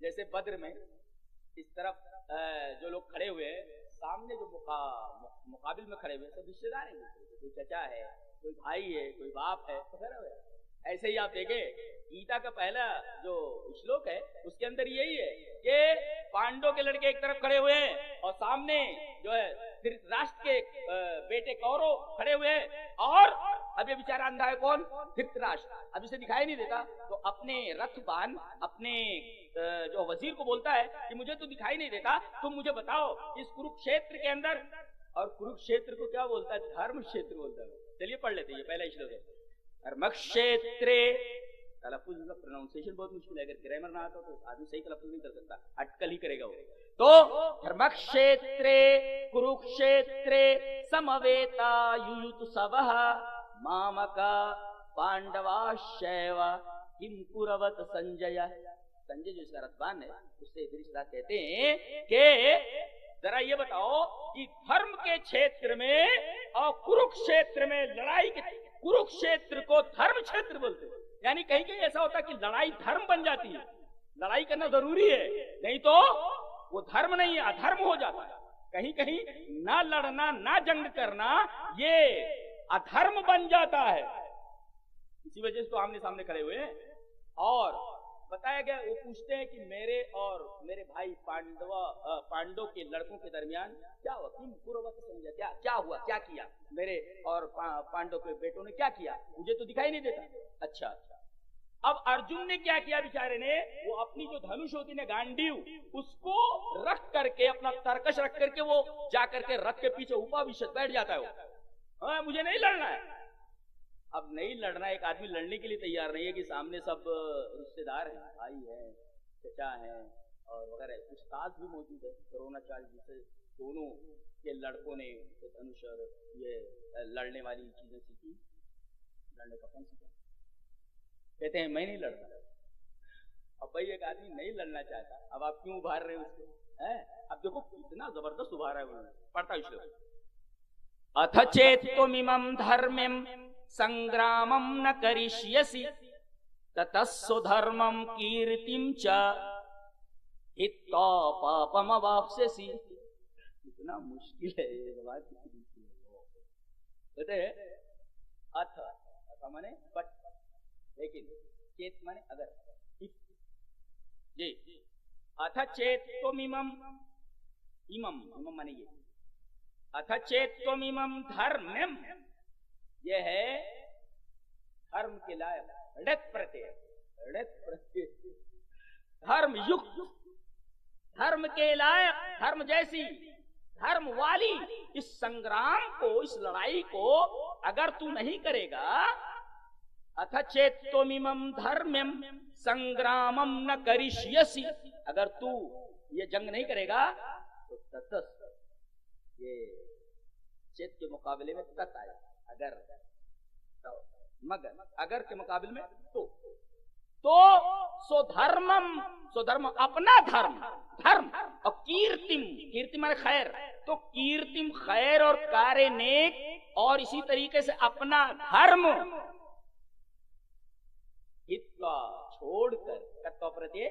A: جیسے بدر میں اس طرف جو لوگ کھڑے ہوئے ہیں، سامنے جو مقابل میں کھڑے ہوئے سب رشتے دار ہیں، کوئی چچا ہے، کوئی بھائی ہے، کوئی باپ ہے وغیرہ۔ ایسے ہی آپ دیکھیں گیتا کا پہلا جو شلوک ہے اس کے اندر یہی ہے کہ پانڈو کے لڑکے ایک طرف کھڑے ہوئے ہیں اور سامنے جو ہے دھرتراشٹر کے بیٹے کورو کھڑے ہوئے ہیں، اور اب یہ بیچارہ اندھا ہے کون؟ دھرتراشٹر۔ اب اسے دکھائی نہیں دیتا تو اپنے رتھ بان اپنے جو وزیر کو بولتا ہے کہ مجھے تو دکھائی نہیں دیتا، تم مجھے بتاؤ اس کروکشیتر کے اندر، اور کروکشیتر کو کیا بولتا ہے؟ دھرم شیتر بولتا ہے۔ چلیے پڑھ لیتے ہیں، یہ پہلا شلوک ہے۔ دھرمکشیترے، تلفظ کا پروننسیشن بہت مشکل ہے، اگر گرامر نہ آتا تو آدمی صحیح تلفظ نہیں کر سکتا، اٹکل ہی کرے گا وہ۔ تو دھرمکشیترے کروکشیترے سمویتا یویتسوہ مامکا پانڈواشیو کم کروت سنجے۔ سنجے جو اس کا رتبان ہے اس سے ادھر کہتے ہیں کہ ذرا یہ بتاؤ کہ دھرم کے چھیتر میں اور کروکشیتر میں لڑائی کے، کروکشیتر کو دھرم چھیتر بولتے ہیں، یعنی کہیں کہیں ایسا ہوتا ہے کہ لڑائی دھرم بن جاتی ہے، لڑائی کرنا ضروری ہے، نہیں تو وہ دھرم نہیں ہے، ادھرم ہو جاتا ہے۔ کہیں کہیں نہ لڑنا نہ جنگ کرنا یہ ادھرم بن جاتا ہے، اسی وجہ سے تو آمنے سامنے کھڑے ہوئے ہیں۔ اور بتایا گیا، وہ پوچھتے ہیں کہ میرے اور میرے بھائی پانڈو کے لڑکوں کے درمیان کیا ہوا؟ کم کروت سنجے، کیا ہوا، کیا کیا میرے اور پانڈو کے بیٹوں نے، کیا کیا؟ مجھے تو دکھائی نہیں دیتا۔ اچھا اب ارجن نے کیا کیا بیچارے نے؟ وہ اپنی جو دھنوش ہوتی ہے گانڈیو، اس کو رکھ کر کے، اپنا ترکش رکھ کر کے وہ جا کر کے رتھ کے پیچھے اوپاوشت بیٹھ جاتا ہے، وہ مجھے نہیں لڑنا ہے۔ اب نہیں لڑنا، ایک آدمی لڑنے کے لیے تیار نہیں ہے کہ سامنے سب رشتے دار ہیں، بھائی ہیں، چچا ہیں اور وغیرہ، استاد بھی موجود ہے، کرونا جی سے دونوں کے لڑکوں نے دھنوش اور یہ لڑنے والی چیزیں سیکھی، لڑنے کا فن سیکھا۔ کہتے ہیں میں نہیں لڑتا۔ اب بھائی ایک آدمی نہیں لڑنا چاہتا، اب آپ کیوں ابھار رہے ہیں اس کو؟ اب دیکھو کتنا زبردست ابھارا ہے انہوں نے۔ پڑھتا اس لیے اتھ چیتممم دھرمم سنگرامم نہ کرشیسی تتسو دھرمم کیرتیم چ ہتوا پاپم اواپسیسی۔ اتنا مشکل ہے یہ بات، کہتے ہیں اتھ مانے بٹ، لیکن چیت مانے اگر، جی اتھ چیتممم، امم مانے یہ، اتھ چیتممم دھرمم، یہ ہے دھرم کے لائق رت پرتے، دھرم یکت، دھرم کے لائق، دھرم جیسی، دھرم والی اس سنگرام کو، اس لڑائی کو اگر تو نہیں کرے گا، اتھ چیتومیم دھرمم سنگرامم نہ کرشیسی، اگر تو یہ جنگ نہیں کرے گا تو تتس، یہ چیت کے مقابلے میں تت آیا، اگر، مگر، اگر کے مقابلے میں تو سو دھرمم، سو دھرم اپنا دھرم، دھرم اور کیرتم، کیرتی مانے خیر، تو کیرتم خیر اور کار نیک، اور اسی طریقے سے اپنا دھرم اتنا چھوڑ کر کتو پرتے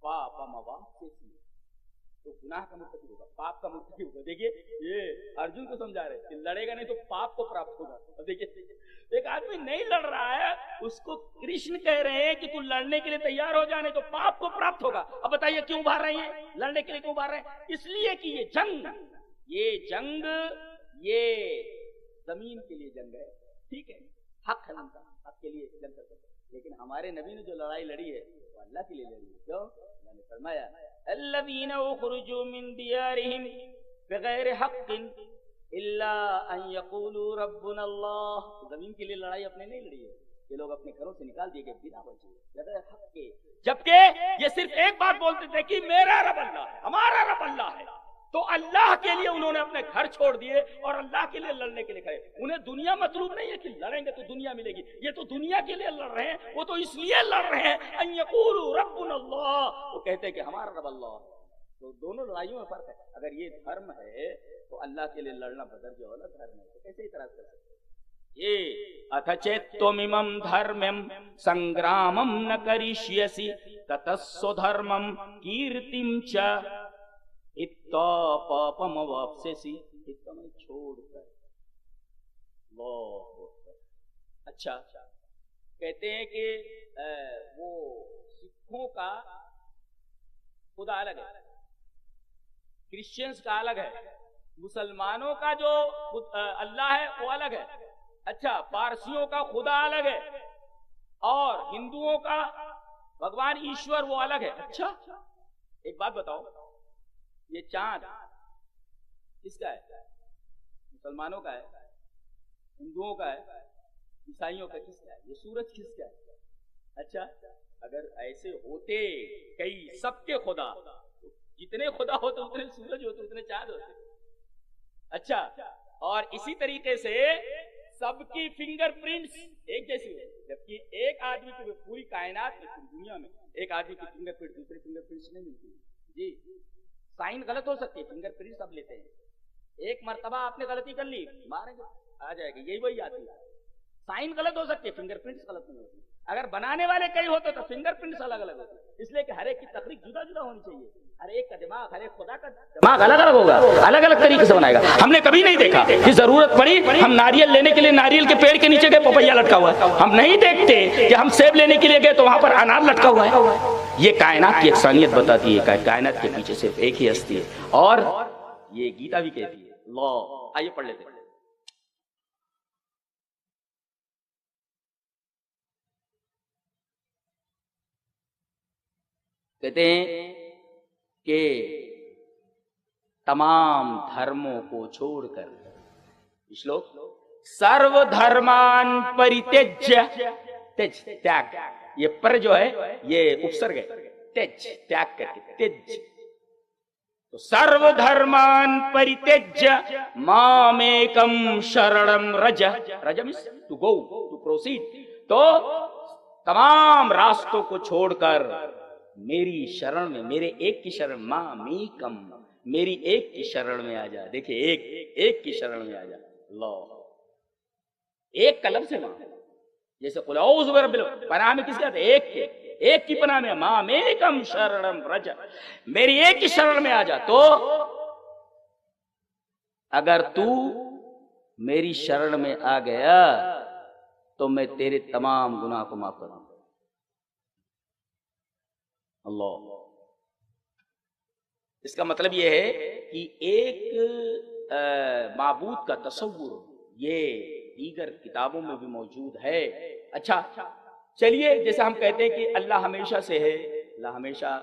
A: پاپم واپسی، تو گناہ کا مرتکب ہوگا، پاپ کا مرتکب ہوگا۔ دیکھیے یہ ارجن کو سمجھا رہے کہ لڑے گا نہیں تو پاپ کو پراپت ہوگا۔ اب دیکھیے ایک آدمی نہیں لڑ رہا ہے، اس کو کرشن کہہ رہے ہیں کہ تو لڑنے کے لیے تیار ہو جانے تو پاپ کو پراپت ہوگا۔ اب بتائیے کیوں ابھار رہے ہیں لڑنے کے لیے، کیوں ابھار رہے ہیں؟ اس لیے کہ یہ جنگ یہ زمین کے لیے جنگ ہے، ٹھیک ہے، حق ہے ان کا، حق کے لیے جنگ کرتے ہیں، لیکن ہمارے نبی نے جو لڑائی لڑی ہے وہ اللہ کے لیے لڑی ہے۔ کیوں؟ اللہ نے فرمایا الذین اخرجوا من دیارہم بغیر حق الا ان یقولوا ربنا اللہ، زمین کے لیے لڑائی اپنے نہیں لڑی ہے، یہ لوگ اپنے گھروں سے نکال دیے گئے بنا وجہ بغیر حق کے، جبکہ یہ صرف ایک بات بولتے تھے کہ میرا رب اللہ ہے، ہمارا رب اللہ ہے، تو اللہ کے لیے انہوں نے اپنے گھر چھوڑ دیے اور اللہ کے لیے لڑنے کے لیے کھڑے۔ انہیں دنیا مطلوب نہیں ہے کہ لڑیں گے تو دنیا ملے گی، یہ تو دنیا کے لیے لڑ رہے ہیں، وہ تو اس لیے لڑ رہے ہیں ان یقولوا ربنا اللہ، وہ کہتے ہیں کہ ہمارا رب اللہ ہے۔ تو دونوں لڑائیوں میں فرق ہے، اگر یہ دھرم ہے تو اللہ کے لیے لڑنا بدر جو والا دھرم ہے، تو کیسے اعتراض کر سکتے ہیں؟ یہ اتھ چیتومیم دھرمم سنگرامم نہ کریشیسی تتسو دھرمم کیرتیم چ اتّا پاپم واپسی، اتّا میں چھوڑ کر، اللہ اکبر۔ اچھا کہتے ہیں کہ وہ سکھوں کا خدا الگ ہے، کرسچنز کا الگ ہے، مسلمانوں کا جو اللہ ہے وہ الگ ہے، اچھا پارسیوں کا خدا الگ ہے، اور ہندوؤں کا بھگوان ایشور وہ الگ ہے۔ اچھا ایک بات بتاؤ، یہ چاند کس کا ہے؟ مسلمانوں کا ہے، ہندوؤں کا ہے، عیسائیوں کا کس کا ہے؟ یہ سورج کس کا ہے؟ اچھا اگر ایسے ہوتے کئی سب کے خدا، جتنے خدا ہوتے اتنے سورج ہوتے، اتنے چاند ہوتے۔ اچھا اور اسی طریقے سے سب کی فنگر پرنٹس ایک جیسی ہوتی، جبکہ ایک آدمی کی پوری کائنات میں، پوری دنیا میں ایک آدمی کی فنگر پرنٹ دوسرے فنگر پرنٹس نہیں ملتی جی۔ سائن غلط ہو سکتی ہے، فنگر پرنٹ سب لیتے ہیں، ایک مرتبہ آپ نے غلطی کر لی ماریں گے آ جائے گی، یہی وہی آتی ہے۔ سائن غلط ہو سکتی ہے، فنگر پرنٹس غلط نہیں ہوتی۔ اگر بنانے والے کئی ہوتے تو فنگر پرنٹس الگ الگ ہوتے، اس لیے کہ ہر ایک کی تخلیق جدا جدا ہونی چاہیے، ہر ایک کا دماغ، ہر ایک خدا کا دماغ الگ الگ ہوگا، الگ الگ طریقے سے بنائے گا۔ ہم نے کبھی نہیں دیکھا کہ ضرورت پڑی ہم ناریل لینے کے لیے ناریل کے پیڑ کے نیچے گئے پپیا لٹکا ہوا ہے، ہم نہیں دیکھتے کہ ہم سیب لینے کے لیے گئے تو وہاں پر انار لٹکا ہوا ہے۔ یہ کائنات کی یکسانیت بتاتی ہے، کائنات کے پیچھے صرف ایک ہی ہستی ہے، اور یہ گیتا بھی کہتی ہے۔ اللہ آئیے پڑھ لیتے ہیں۔ کہتے ہیں کہ تمام دھرموں کو چھوڑ کر، شلوک سرو دھرمان پریتیج්ય، تیج تیاگ، یہ پر جو ہے یہ اپسرگ ہے، تیج تیاگ کر کے تیج، تو سرو دھرمان پریتیج්ય مامیکم شرنم رج، رج means to go to proceed، تو تمام راستوں کو چھوڑ کر میری شرن میں، میرے ایک کی شرن، مامیکم، میری ایک کی شرن میں آ جا۔ دیکھیں ایک کی شرن میں آ جا، اللہ ایک کا لفظ ہے وہاں، جیسے قل اعوذ برب الفلق، پناہ میں کس کا ہے؟ ایک کی پناہ میں، مامیکم شرنم رج، میری ایک کی شرن میں آ جا۔ تو اگر تو میری شرن میں آ گیا تو میں تیرے تمام گناہ کو معاف کروں گا۔ اللہ، اس کا مطلب یہ ہے کہ ایک معبود کا تصور یہ دیگر کتابوں میں بھی موجود ہے۔ اچھا چلیے جیسے ہم کہتے ہیں کہ اللہ ہمیشہ سے ہے، اللہ ہمیشہ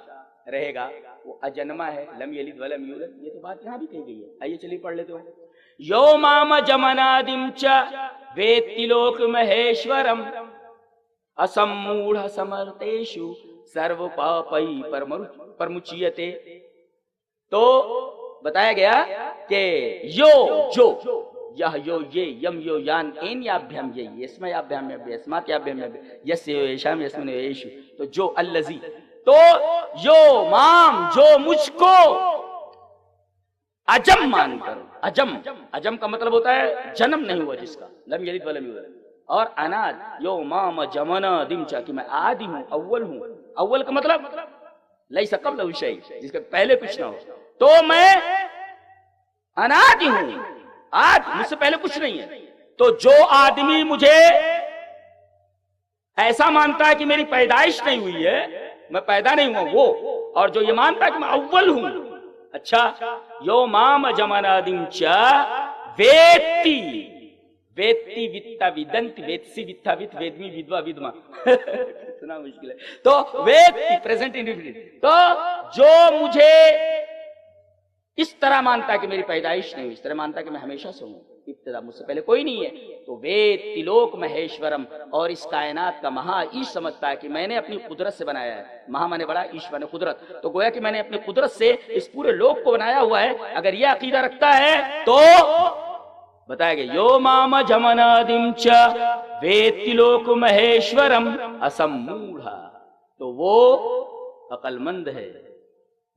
A: رہے گا، وہ اجنما ہے، لم یلد ولم یولد، یہ تو بات یہاں بھی کہی گئی ہے۔ آئیے چلیے پڑھ لیتے ہیں۔ یو مام جمنادم چ ویتی لوک مہیشورم اسموڑ سمرتیشو سرو پاپئی پرمچیتے۔ تو بتایا گیا کہ یو جو یہ یو یہ یم یو یان این یابھیم یہ اسم یابھیم اسمات یابھیم یس یو یشام یسمن یشو، تو جو الذی، تو یو مام جو مجھ کو اجم مان کر، اجم کا مطلب ہوتا ہے جنم نہیں ہوا جس کا، لم یلد ولم یولد، اور اناد یو مام جمنا دمچا کہ میں آدی ہوں، اول ہوں، اول کا مطلب لیس قبلہ شیء، جس کے پہلے کچھ نہ ہو، تو میں انادی ہوں، آج مجھ سے پہلے کچھ نہیں ہے۔ تو جو آدمی مجھے ایسا مانتا ہے کہ میری پیدائش نہیں ہوئی ہے، میں پیدا نہیں ہوا وہ، اور جو یہ مانتا ہے کہ میں اول ہوں، اچھا یو مام جمنادم چ ویتی، ویتی ویتا ویدنت ویتسی ویتا ویت ویدمی ویدوا ویدما، اتنا مشکل ہے، تو ویتی پریزنٹ انڈیفینٹ، تو جو مجھے اس طرح مانتا ہے کہ میری پیدائش نہیں ہوئی، اس طرح مانتا ہے کہ میں ہمیشہ سے ہوں، ابتدا مجھ سے پہلے کوئی نہیں ہے، تو وید تلوک مہیشورم، اور اس کائنات کا مہا ایش سمجھتا ہے کہ میں نے اپنی قدرت سے بنایا ہے، مہا مانے بڑا، ایش مانے قدرت، تو گویا کہ میں نے اپنی قدرت سے اس پورے لوک کو بنایا ہوا ہے۔ اگر یہ عقیدہ رکھتا ہے تو بتایا گیا یو مام جمنادم چ وید تلوک مہیشورم اسموڑھا، تو وہ عقل مند ہے،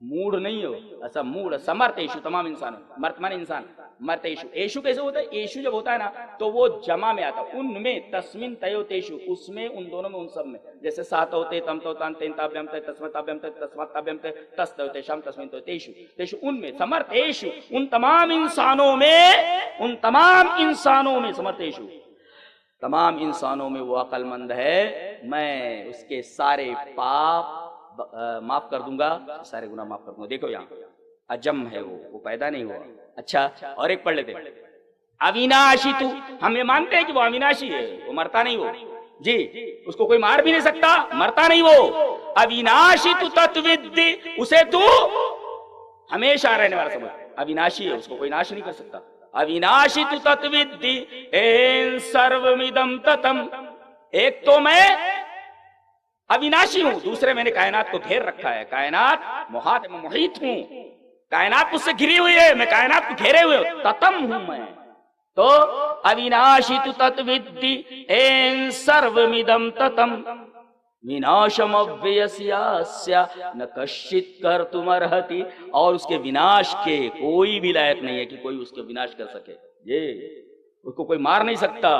A: موڑ نہیں ہو، ایسا موڑ سمرت ایشو، تمام انسان، مرت مانے انسان، مرت ایشو، ایشو کیسے ہوتا ہے؟ ایشو جب ہوتا ہے نا تو وہ جمع میں آتا، ان میں تسمین تیو تیشو، اس میں ان دونوں میں ان سب میں، جیسے سات ہوتے تم تو تان تین تابیم تے تسمت تابیم تے تسمت تابیم تے تس تو تیشام تسمین تو تیشو، تیشو ان میں، سمرت ایشو ان تمام انسانوں میں، ان تمام انسانوں میں، سمرت ایشو تمام انسانوں میں وہ عقل مند ہے، میں اس کے سارے پاپ معاف کر دوں گا، سارے گناہ معاف کر دوں گا۔ دیکھو یہاں اجم ہے وہ پیدا نہیں ہوا۔ اچھا اور ایک پڑھ لیتے، اویناشی تو، ہم یہ مانتے ہیں کہ وہ اویناشی ہے، وہ مرتا نہیں، وہ جی اس کو کوئی مار بھی نہیں سکتا، مرتا نہیں وہ، اویناشی تو تتوید، اسے تو ہمیشہ رہنے والا سمجھ، اویناشی ہے، اس کو کوئی ناش نہیں کر سکتا، اویناشی تو تتوید این سرومیدم تتم، ایک تو میں اویناشی ہوں، دوسرے میں نے کائنات کو گھیر رکھا ہے، کائنات محیط ہوں، کائنات مجھ سے گھری ہوئی ہے، میں کائنات کو گھیرے ہوئے ہوں، تتم ہوں میں، تو اویناشی تو تتویدی این سرومیدم تتم وناشم اویسیاسیا نہ کشت کر تم ارہتی، اور اس کے وناش کے کوئی بھی لائق نہیں ہے کہ کوئی اس کے وناش کر سکے، یہ اس کو کوئی مار نہیں سکتا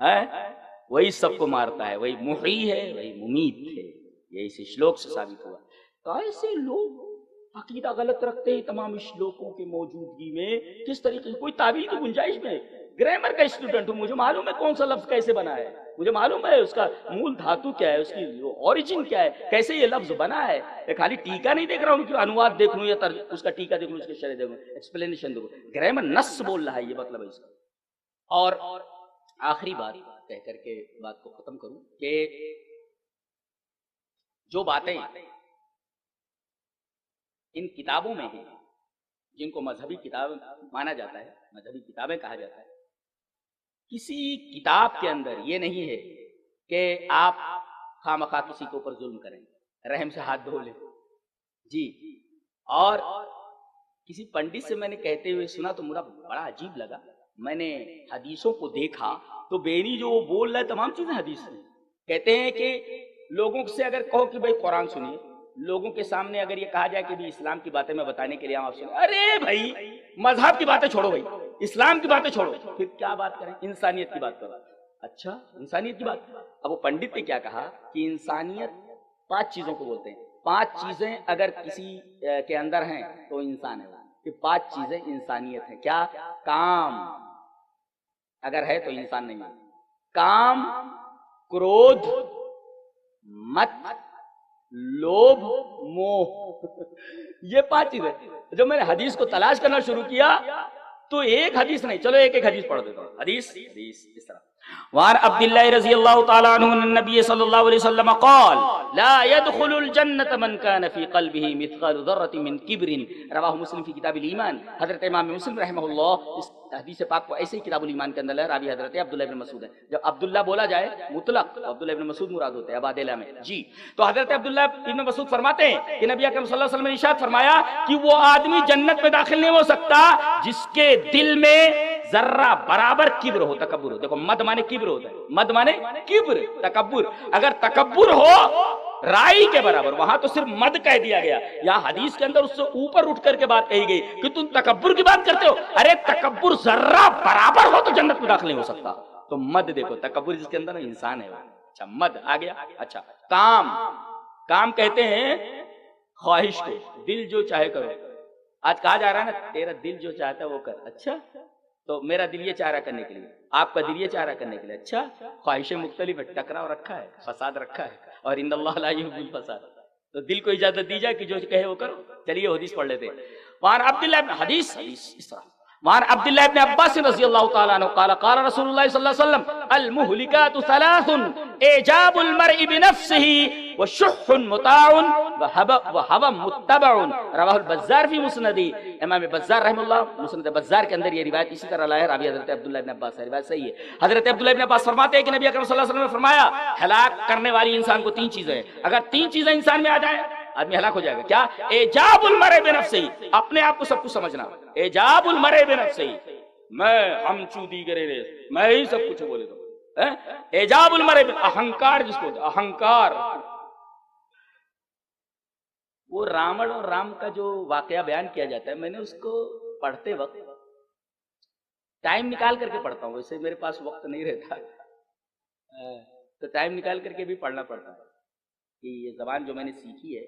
A: ہے، وہی سب کو مارتا ہے، وہی محیی ہے، وہی ممیت ہے، یہ اس شلوک سے ثابت ہوا۔ کیسے لوگ عقیدہ غلط رکھتے ہیں تمام شلوکوں کی موجودگی میں، کس طریقے سے، کوئی تعبیر کی گنجائش میں، گرامر کا اسٹوڈنٹ ہوں، مجھے معلوم ہے کون سا لفظ کیسے بنا ہے، مجھے معلوم ہے اس کا مول دھاتو کیا ہے، اس کی اوریجن کیا ہے، کیسے یہ لفظ بنا ہے، میں خالی ٹیکا نہیں دیکھ رہا ہوں، ان کی انواد دیکھ لوں یا اس کا ٹیکا دیکھ لوں، اس کے شرح دیکھ لوں، ایکسپلینیشن دیکھ لوں، گرامر نص بول رہا ہے، یہ مطلب ہے اس کا۔ اور آخری بات کہہ کر کے بات کو ختم کروں کہ جو باتیں ان کتابوں میں ہیں، جن کو مذہبی کتاب مانا جاتا ہے، مذہبی کتابیں کہا جاتا ہے، کسی کتاب کے اندر یہ نہیں ہے کہ آپ خواہ کسی کے اوپر ظلم کریں، رحم سے ہاتھ دھو لیں، جی۔ اور کسی پنڈت سے میں نے کہتے ہوئے سنا تو مجھے بڑا عجیب لگا، میں نے حدیثوں کو دیکھا تو بینی جو وہ بول رہا ہے تمام چیزیں حدیث ہیں، کہتے ہیں کہ لوگوں سے اگر کہو کہ بھائی قرآن سنیے، لوگوں کے سامنے اگر یہ کہا جائے کہ بھی اسلام کی باتیں میں بتانے کے لیے آپ سنیں، ارے بھائی مذہب کی باتیں چھوڑو، بھائی اسلام کی باتیں چھوڑو، پھر کیا بات کریں، انسانیت کی بات کرو۔ اچھا انسانیت کی بات، اب وہ پنڈت نے کیا کہا کہ انسانیت 5 چیزوں کو بولتے ہیں، 5 چیزیں اگر کسی کے اندر ہیں تو انسان ہے، کہ 5 چیزیں انسانیت ہیں، کیا؟ کام اگر ہے تو انسان نہیں ہے، کام، کرودھ، مت، لوبھ، موہ، یہ 5 چیزیں۔ جب میں نے حدیث کو تلاش کرنا شروع کیا تو ایک حدیث نہیں، چلو ایک حدیث پڑھ دیتا ہوں، حدیث اس طرح، وعن عبد الله رضي الله تعالى عنه ان النبي صلى الله عليه وسلم قال لا يدخل الجنة من كان في قلبه مثقال ذرة من كبر رواه مسلم في کتاب الایمان. حضرت امام مسلم رحمہ اللہ اس حدیث پاک کو ایسے ہی کتاب الایمان کے اندر ہے. راوی حضرت عبداللہ ابن مسعود ہے. جب عبداللہ بولا جائے مطلق تو عبداللہ ابن مسعود مراد ہوتے ہیں عبادلہ میں. جی تو حضرت عبداللہ ابن مسعود فرماتے ہیں کہ نبی اکرم صلی اللہ علیہ وسلم نے ارشاد فرمایا کہ وہ آدمی جنت میں داخل نہیں ہو سکتا جس کے دل میں ذرہ برابر کبر ہو، تکبر ہو. دیکھو مد مانے کبر ہوتا ہے، مد مانے کبر، تکبر. اگر تکبر ہو رائی کے برابر، وہاں تو صرف مد کہہ دیا گیا. یہاں حدیث کے اندر اس سے اوپر اٹھ کر کے بات کہی گئی کہ تم تکبر کی بات کرتے ہو. ارے تکبر ذرہ برابر ہو تو جنت میں داخل نہیں ہو سکتا. تو مد دیکھو، تکبر جس کے اندر انسان ہے. اچھا مد آ گیا. اچھا کام، کام کہتے ہیں خواہش کو، دل جو چاہے کرو. آج کہا جا رہا ہے نا تیرا دل جو چاہتا ہے وہ کر. اچھا تو میرا دل یہ چاہ رہا کرنے کے لیے، آپ کا دل یہ چاہ رہا کرنے کے لیے. اچھا خواہشیں مختلف ہے، ٹکراؤ رکھا ہے، فساد رکھا ہے، اور ان اللہ لا یحب الفساد. تو دل کو اجازت دی جائے کہ جو کہے وہ کرو. چلیے حدیث پڑھ لیتے ہیں. وعن عبداللہ بن حدیث اس طرح وعن عبداللہ بن عباس رضی اللہ تعالی عنہ قال قال رسول اللہ صلی اللہ علیہ وسلم المہلکات ثلاث اعجاب المرء بنفسه وشح مطاع وهوى متبع رواه البزار فی مسندی. امام بزار رحمہ اللہ مسند بزار کے اندر یہ روایت اسی طرح لایا ہے. راوی حضرت عبداللہ بن عباس ہے، روایت صحیح ہے. حضرت عبداللہ بن عباس فرماتے ہیں کہ نبی اکرم صلی اللہ علیہ وسلم نے فرمایا ہلاک کرنے والی انسان کو تین چیزیں ہیں. اگر تین چیزیں انسان میں آ جائیں آدمی ہلاک ہو جائے گا. کیا؟ اعجاب المرء بنفسہ، اپنے آپ کو سب کچھ سمجھنا. اعجاب المرء بنفسہ، میں ہم چودی کرے رے، میں ہی سب کچھ بولے تو. اعجاب المرء، اہنکار جس کو، اہنکار. وہ راون اور رام کا جو واقعہ بیان کیا جاتا ہے، میں نے اس کو پڑھتے وقت ٹائم نکال کر کے پڑھتا ہوں. ویسے میرے پاس وقت نہیں رہتا تو ٹائم نکال کر کے بھی پڑھنا پڑتا ہے. کہ یہ زبان جو میں نے سیکھی ہے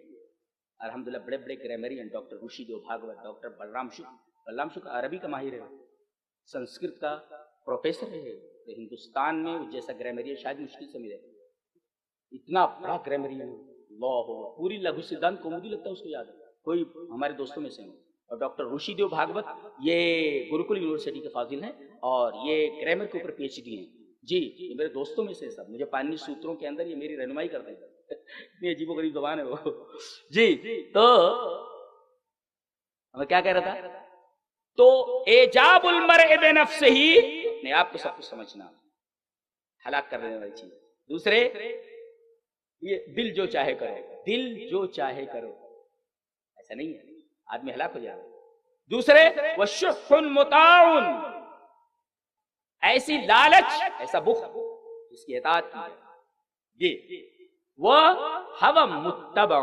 A: الحمدللہ بڑے بڑے گرامرین، ڈاکٹر رشی دیو بھاگوت، ڈاکٹر بلرام شکر عربی کا ماہر ہے، سنسکرت کا پروفیسر ہے. ہندوستان میں جیسا گرامرین شاید مشکل سے ملے. اتنا بڑا گرامرین اللہ، پوری لگھو سدھانت کومودی لگتا ہے اس کو یاد ہے. کوئی ہمارے دوستوں میں سے ہیں. اور ڈاکٹر رشی دیو بھاگوت یہ گروکل یونیورسٹی کے فاضل ہیں اور یہ گرامر کے اوپر پی ایچ ڈی ہیں. جی یہ میرے دوستوں میں سے سب، مجھے پاننی سوتروں کے اندر یہ میری رہنمائی کرتے ہیں. اتنی عجیب و غریب زبان ہے وہ. جی تو میں کیا کہہ رہا تھا؟ تو اعجاب المرء بنفسہ، اپنے آپ کو سب کچھ سمجھنا، ہلاک کر دینے والی چیز. دوسرے یہ دل جو چاہے کرو، دل جو چاہے کرو، ایسا نہیں ہے آدمی ہلاک ہو جائے. دوسرے وشح مطاع، ایسی لالچ، ایسا بخل جس کی اطاعت کی جائے. یہ وہ ہوا متبع،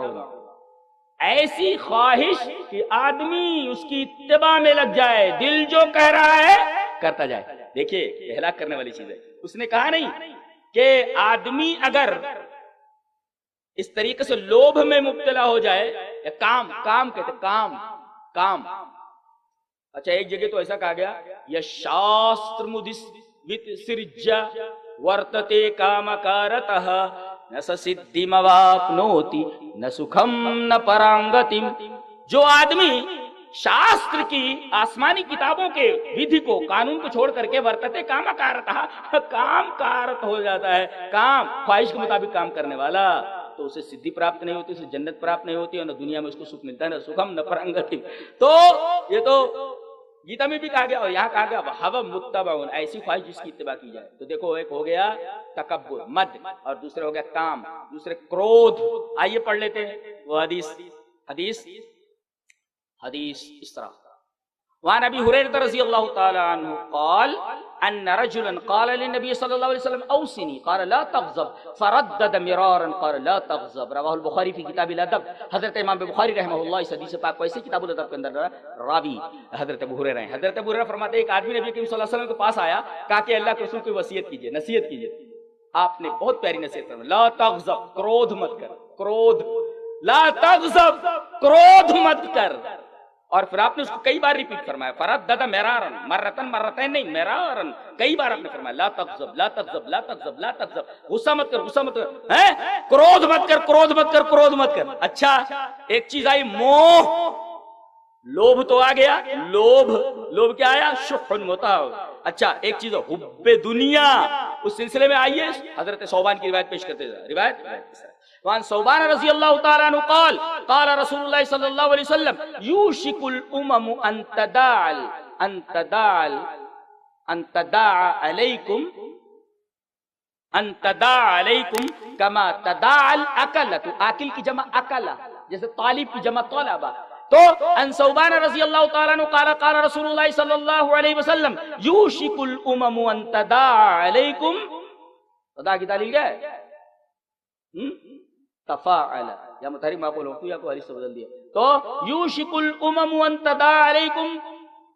A: ایسی خواہش کہ آدمی اس کی اتباع میں لگ جائے، دل جو کہہ رہا ہے کرتا جائے. دیکھیے یہ ہلاک کرنے والی چیز ہے. اس نے کہا نہیں کہ آدمی اگر اس طریقے سے لوبھ میں مبتلا ہو جائے، یا کام کہتے کام. اچھا ایک جگہ تو ایسا کہا گیا یا شاستر مدسرجا ورتتے کامکارتہ نہ سدھیمواپنوتی نہ سکھم نہ پرانگتیم. جو آدمی شاستر کی آسمانی کتابوں کے ودھی کو، قانون کو چھوڑ کر کے ورتتے کامکارتہ، کام کارت ہو جاتا ہے، کام خواہش کے مطابق کام کرنے والا، تو اسے سدھی پراپت نہیں ہوتی، اسے جنت پراپت نہیں ہوتی، اور نہ دنیا میں اس کو سکھ ملتا ہے، نہ سکھم نہ پرانگتیم. تو یہ تو گیتا میں بھی کہا گیا اور یہاں کہا گیا ہوا متبع، ایسی خواہش جس کی اتباع کی جائے. تو دیکھو ایک ہو گیا تکبر مد، اور دوسرے ہو گیا کام، دوسرے کرودھ. آئیے پڑھ لیتے ہیں وہ حدیث اس طرح. وعن ابی ہریرہ رضی اللہ تعالی عنہ قال ان رجلا قال للنبي صلی اللہ علیہ وسلم اوصنی قال لا تغضب فردد مرارا قال لا تغضب رواہ البخاری فی کتاب الادب. حضرت امام بخاری رحمہ اللہ اس حدیث پاک کو ایسے کتاب الادب کے اندر راوی حضرت ابو ہریرہ ہیں. حضرت ابو ہریرہ فرماتے ہیں ایک آدمی نبی کریم صلی اللہ علیہ وسلم کے پاس آیا، کہا کہ اللہ کے رسول کی وصیت کیجئے، نصیحت کیجئے. آپ نے بہت پیاری نصیحت فرمائی، لا تغضب، کرودھ مت کر، کرودھ، لا تغضب، کرودھ مت کر. اور پھر آپ نے اس کو کئی بار ریپیٹ فرمایا، فردد مرارن، مرتين نہیں، مرارن، کئی بار آپ نے فرمایا لا تغضب لا تغضب لا تغضب لا تغضب، غصہ مت کر، غصہ مت کر، کرودھ مت کر، کرودھ مت کر، کرودھ مت کر. اچھا ایک چیز آئی موہ، لوبھ تو آ گیا، لوبھ کیا آیا؟ شح مطاع. اچھا ایک چیز حب دنیا، اس سلسلے میں آئیے حضرت ثوبان کی روایت پیش کرتے ہیں. روایت وان ثوبان رضی اللہ تعالیٰ عنہ قال قال رسول اللہ صلی اللہ علیہ وسلم یوشک الامم ان تداع علیکم کما تداع الاکلۃ. آکل کی جمع اکلا، جیسے طالب کی جمع طلبہ. تو ان ثوبان رضی اللہ تعالیٰ عنہ قال قال رسول اللہ صلی اللہ علیہ وسلم یوشک الامم ان تداع علیکم. تداع کی تعلیل کیا ہے؟ تفاعل یا متحرک معقول ہوتی یا کو حدیث سے بدل دیا. تو یوشک الامم ان تداع علیکم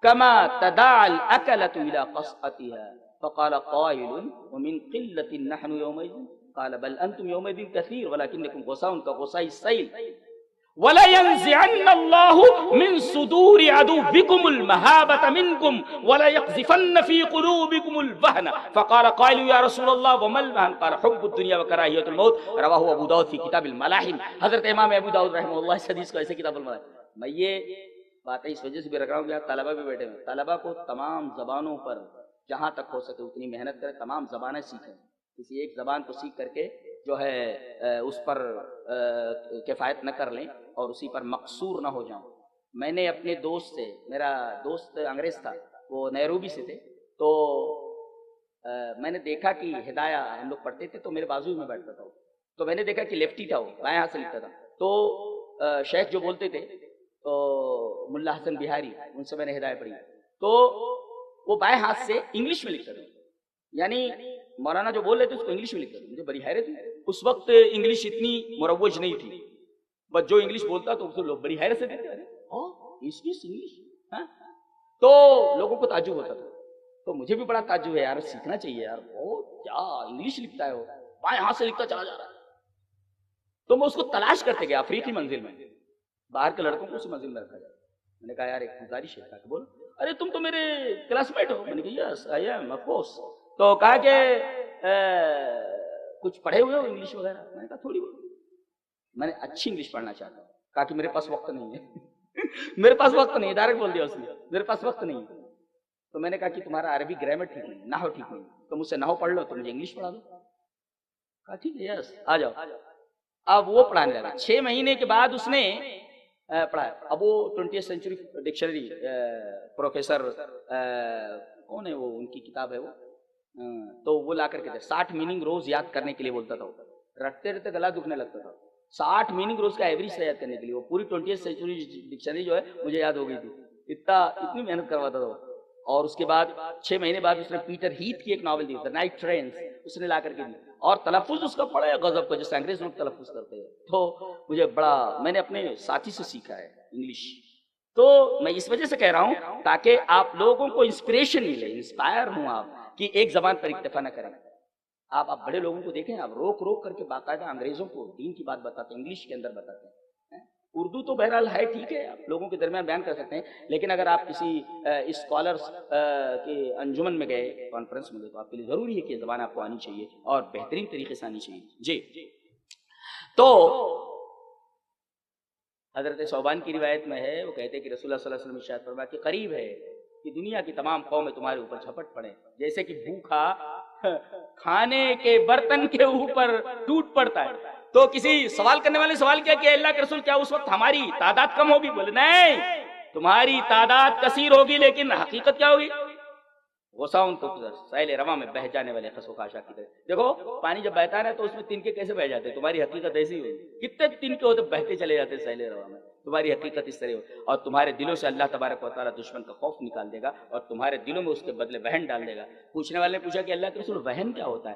A: کما تداع الاکلۃ الى قصعتها. فقال قائل ومن قلة نحن يومئذ قال بل انتم يومئذ كثير ولكنكم غثاء كغثاء السيل ولا ينزعن الله من صدور عدوكم المهابة منكم ولا يقذفن في قلوبكم الوهن. فقال قائل يا رسول الله وما الوهن قال حب الدنيا وكراهية الموت. رواه ابو داؤد في كتاب الملاحم. حضرت امام ابو داؤد رحمہ اللہ اس حدیث کو ایسے کتاب الملاحم. میں یہ باتیں اس وجہ سے بھی رکھ رہا ہوں کہ طلبہ بھی بیٹھے ہیں. طلبہ کو تمام زبانوں پر جہاں تک ہو سکے اتنی محنت کریں، تمام زبانیں سیکھیں. کسی ایک زبان کو سیکھ کر کے جو ہے اس پر کفایت نہ کر لیں اور اسی پر مقصور نہ ہو جاؤں. میں نے اپنے دوست سے، میرا دوست انگریز تھا، وہ نیروبی سے تھے، تو میں نے دیکھا کہ ہدایہ ہم لوگ پڑھتے تھے تو میرے بازو میں بیٹھتا تھا. تو میں نے دیکھا کہ لیفٹی تھا، وہ بائیں ہاتھ سے لکھتا تھا. تو شیخ جو بولتے تھے تو ملا حسن بہاری، ان سے میں نے ہدایہ پڑھی. تو وہ بائیں ہاتھ سے انگلش میں لکھتا تھا، یعنی مولانا جو بول رہے تھے اس کو انگلش میں لکھتا تھا. مجھے بڑی حیرت ہوئی. اس وقت انگلش اتنی مروج نہیں تھی، بس جو انگلش بولتا تو اسے لوگ بڑی حیرت سے دیکھتے انگلش. تو لوگوں کو تعجب ہوتا تھا. تو مجھے بھی بڑا تعجب ہے یار، سیکھنا چاہیے یار، وہ کیا انگلش لکھتا ہے، وہ بائیں ہاتھ سے لکھتا چلا جا رہا ہے. تو میں اس کو تلاش کرتے گیا افریقی منزل میں. باہر کے لڑکوں کو اس منزل میں رکھا جاتا. میں نے کہا یار ایک گزارش ہے کہ بول. ارے تم تو میرے کلاس میٹ ہو. میں نے کہا یس آئی ایم آف کورس. تو کہا کہ کچھ پڑھے ہوئے ہو انگلش وغیرہ؟ میں نے کہا تھوڑی بہت. میں نے اچھی انگلش پڑھنا چاہتا ہوں. کہا کہ میرے پاس وقت نہیں ہے. میرے پاس وقت نہیں ہے، ڈائریکٹ بول دیا اس نے، میرے پاس وقت نہیں ہے. تو میں نے کہا کہ تمہارا عربی گرامر ٹھیک نہیں، نحو ٹھیک نہیں، تو مجھ سے نحو پڑھ لو تو مجھے انگلش پڑھا دو. کہا ٹھیک ہے یس آ جاؤ. اب وہ پڑھانے لگا. 6 مہینے کے بعد اس نے پڑھایا. اب وہ 20th سینچری ڈکشنری پروفیسر کون ہے وہ، ان کی کتاب ہے وہ، تو وہ لا کر کے دے 60 میننگ روز یاد کرنے کے لیے بولتا تھا. رٹتے رٹتے گلا دکھنے لگتا تھا. 60 میننگ روز کا ایوریج سے یاد کرنے کے لیے وہ پوری 20th سینچری ڈکشنری جو ہے مجھے یاد ہو گئی تھی. اتنی محنت کرواتا تھا. اور اس کے بعد 6 مہینے بعد اس نے پیٹر ہیتھ کی ایک ناول دی دی نائٹ ٹرینز، اس نے لا کر کے دی. اور تلفظ اس کا پڑا ہے غضب کا، جیسے انگریز لوگ تلفظ کرتے ہیں. تو مجھے بڑا، میں نے اپنے ساتھی سے سیکھا ہے انگلش. تو میں اس وجہ سے کہہ رہا ہوں تاکہ آپ لوگوں کو انسپریشن ملے، انسپائر ہوں آپ کہ ایک زبان پر اکتفا نہ کریں. آپ بڑے لوگوں کو دیکھیں، آپ روک روک کر کے باقاعدہ انگریزوں کو دین کی بات بتاتے ہیں، انگلش کے اندر بتاتے ہیں. اردو تو بہرحال ہے ٹھیک ہے، آپ لوگوں کے درمیان بیان کر سکتے ہیں، لیکن اگر آپ کسی اسکالرس کے انجمن میں گئے، کانفرنس میں گئے، تو آپ کے لیے ضروری ہے کہ یہ زبان آپ کو آنی چاہیے اور بہترین طریقے سے آنی چاہیے. جی تو حضرت ثوبان کی روایت میں ہے، وہ کہتے ہیں کہ رسول اللہ صلی اللہ علیہ وسلم ارشاد فرمایا کہ قریب ہے کہ دنیا کی تمام قومیں تمہارے اوپر جھپٹ پڑے، جیسے کہ بھوکا کھانے کے برتن کے اوپر ٹوٹ پڑتا ہے. تو کسی سوال کرنے والے سوال کیا کہ اللہ کے رسول کیا اس وقت ہماری تعداد کم ہوگی؟ بولے نہیں، تمہاری تعداد کثیر ہوگی لیکن حقیقت کیا ہوگی؟ غصاؤن تو سیل رواں میں بہہ جانے والے خسو خاشا کی طرح. دیکھو پانی جب بہتا ہے تو اس میں تنکے کیسے بہ جاتے ہیں؟ تمہاری حقیقت ایسی ہوگی. کتنے تنکے ہوتے بہتے چلے جاتے سیل رواں میں. تمہاری حقیقت اس طرح ہو، اور تمہارے دلوں سے اللہ تبارک و تعالیٰ دشمن کا خوف نکال دے گا اور تمہارے دلوں میں اس کے بدلے وہن ڈال دے گا. پوچھنے والے نے پوچھا کہ اللہ کے رسول وہن کیا ہوتا ہے؟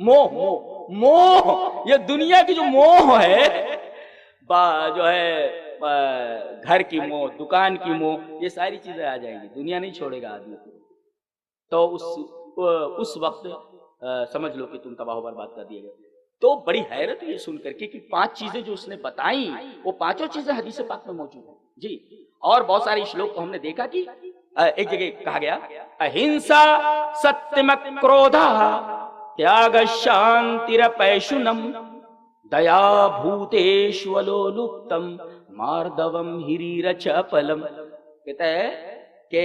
A: موہ. یہ دنیا کی جو موہ ہے، جو ہے گھر کی موہ، دکان کی موہ، یہ ساری چیزیں آ جائیں گی. دنیا نہیں چھوڑے گا آدمی کو. تو اس وقت سمجھ لو کہ تم تباہ و برباد کر دیے گئے. تو بڑی حیرت یہ سن کر کے کہ 5 چیزیں جو اس نے بتائیں وہ 5 چیزیں حدیث پاک میں موجود ہیں. جی اور بہت سارے شلوک کو ہم نے دیکھا کہ ایک جگہ کہا گیا اہنسا ستمک کرودھا تیاگ شانتیر پیشنم دیا بھوتیشو الولپتم ماردوم ہریر چپلم. کہتا ہے کہ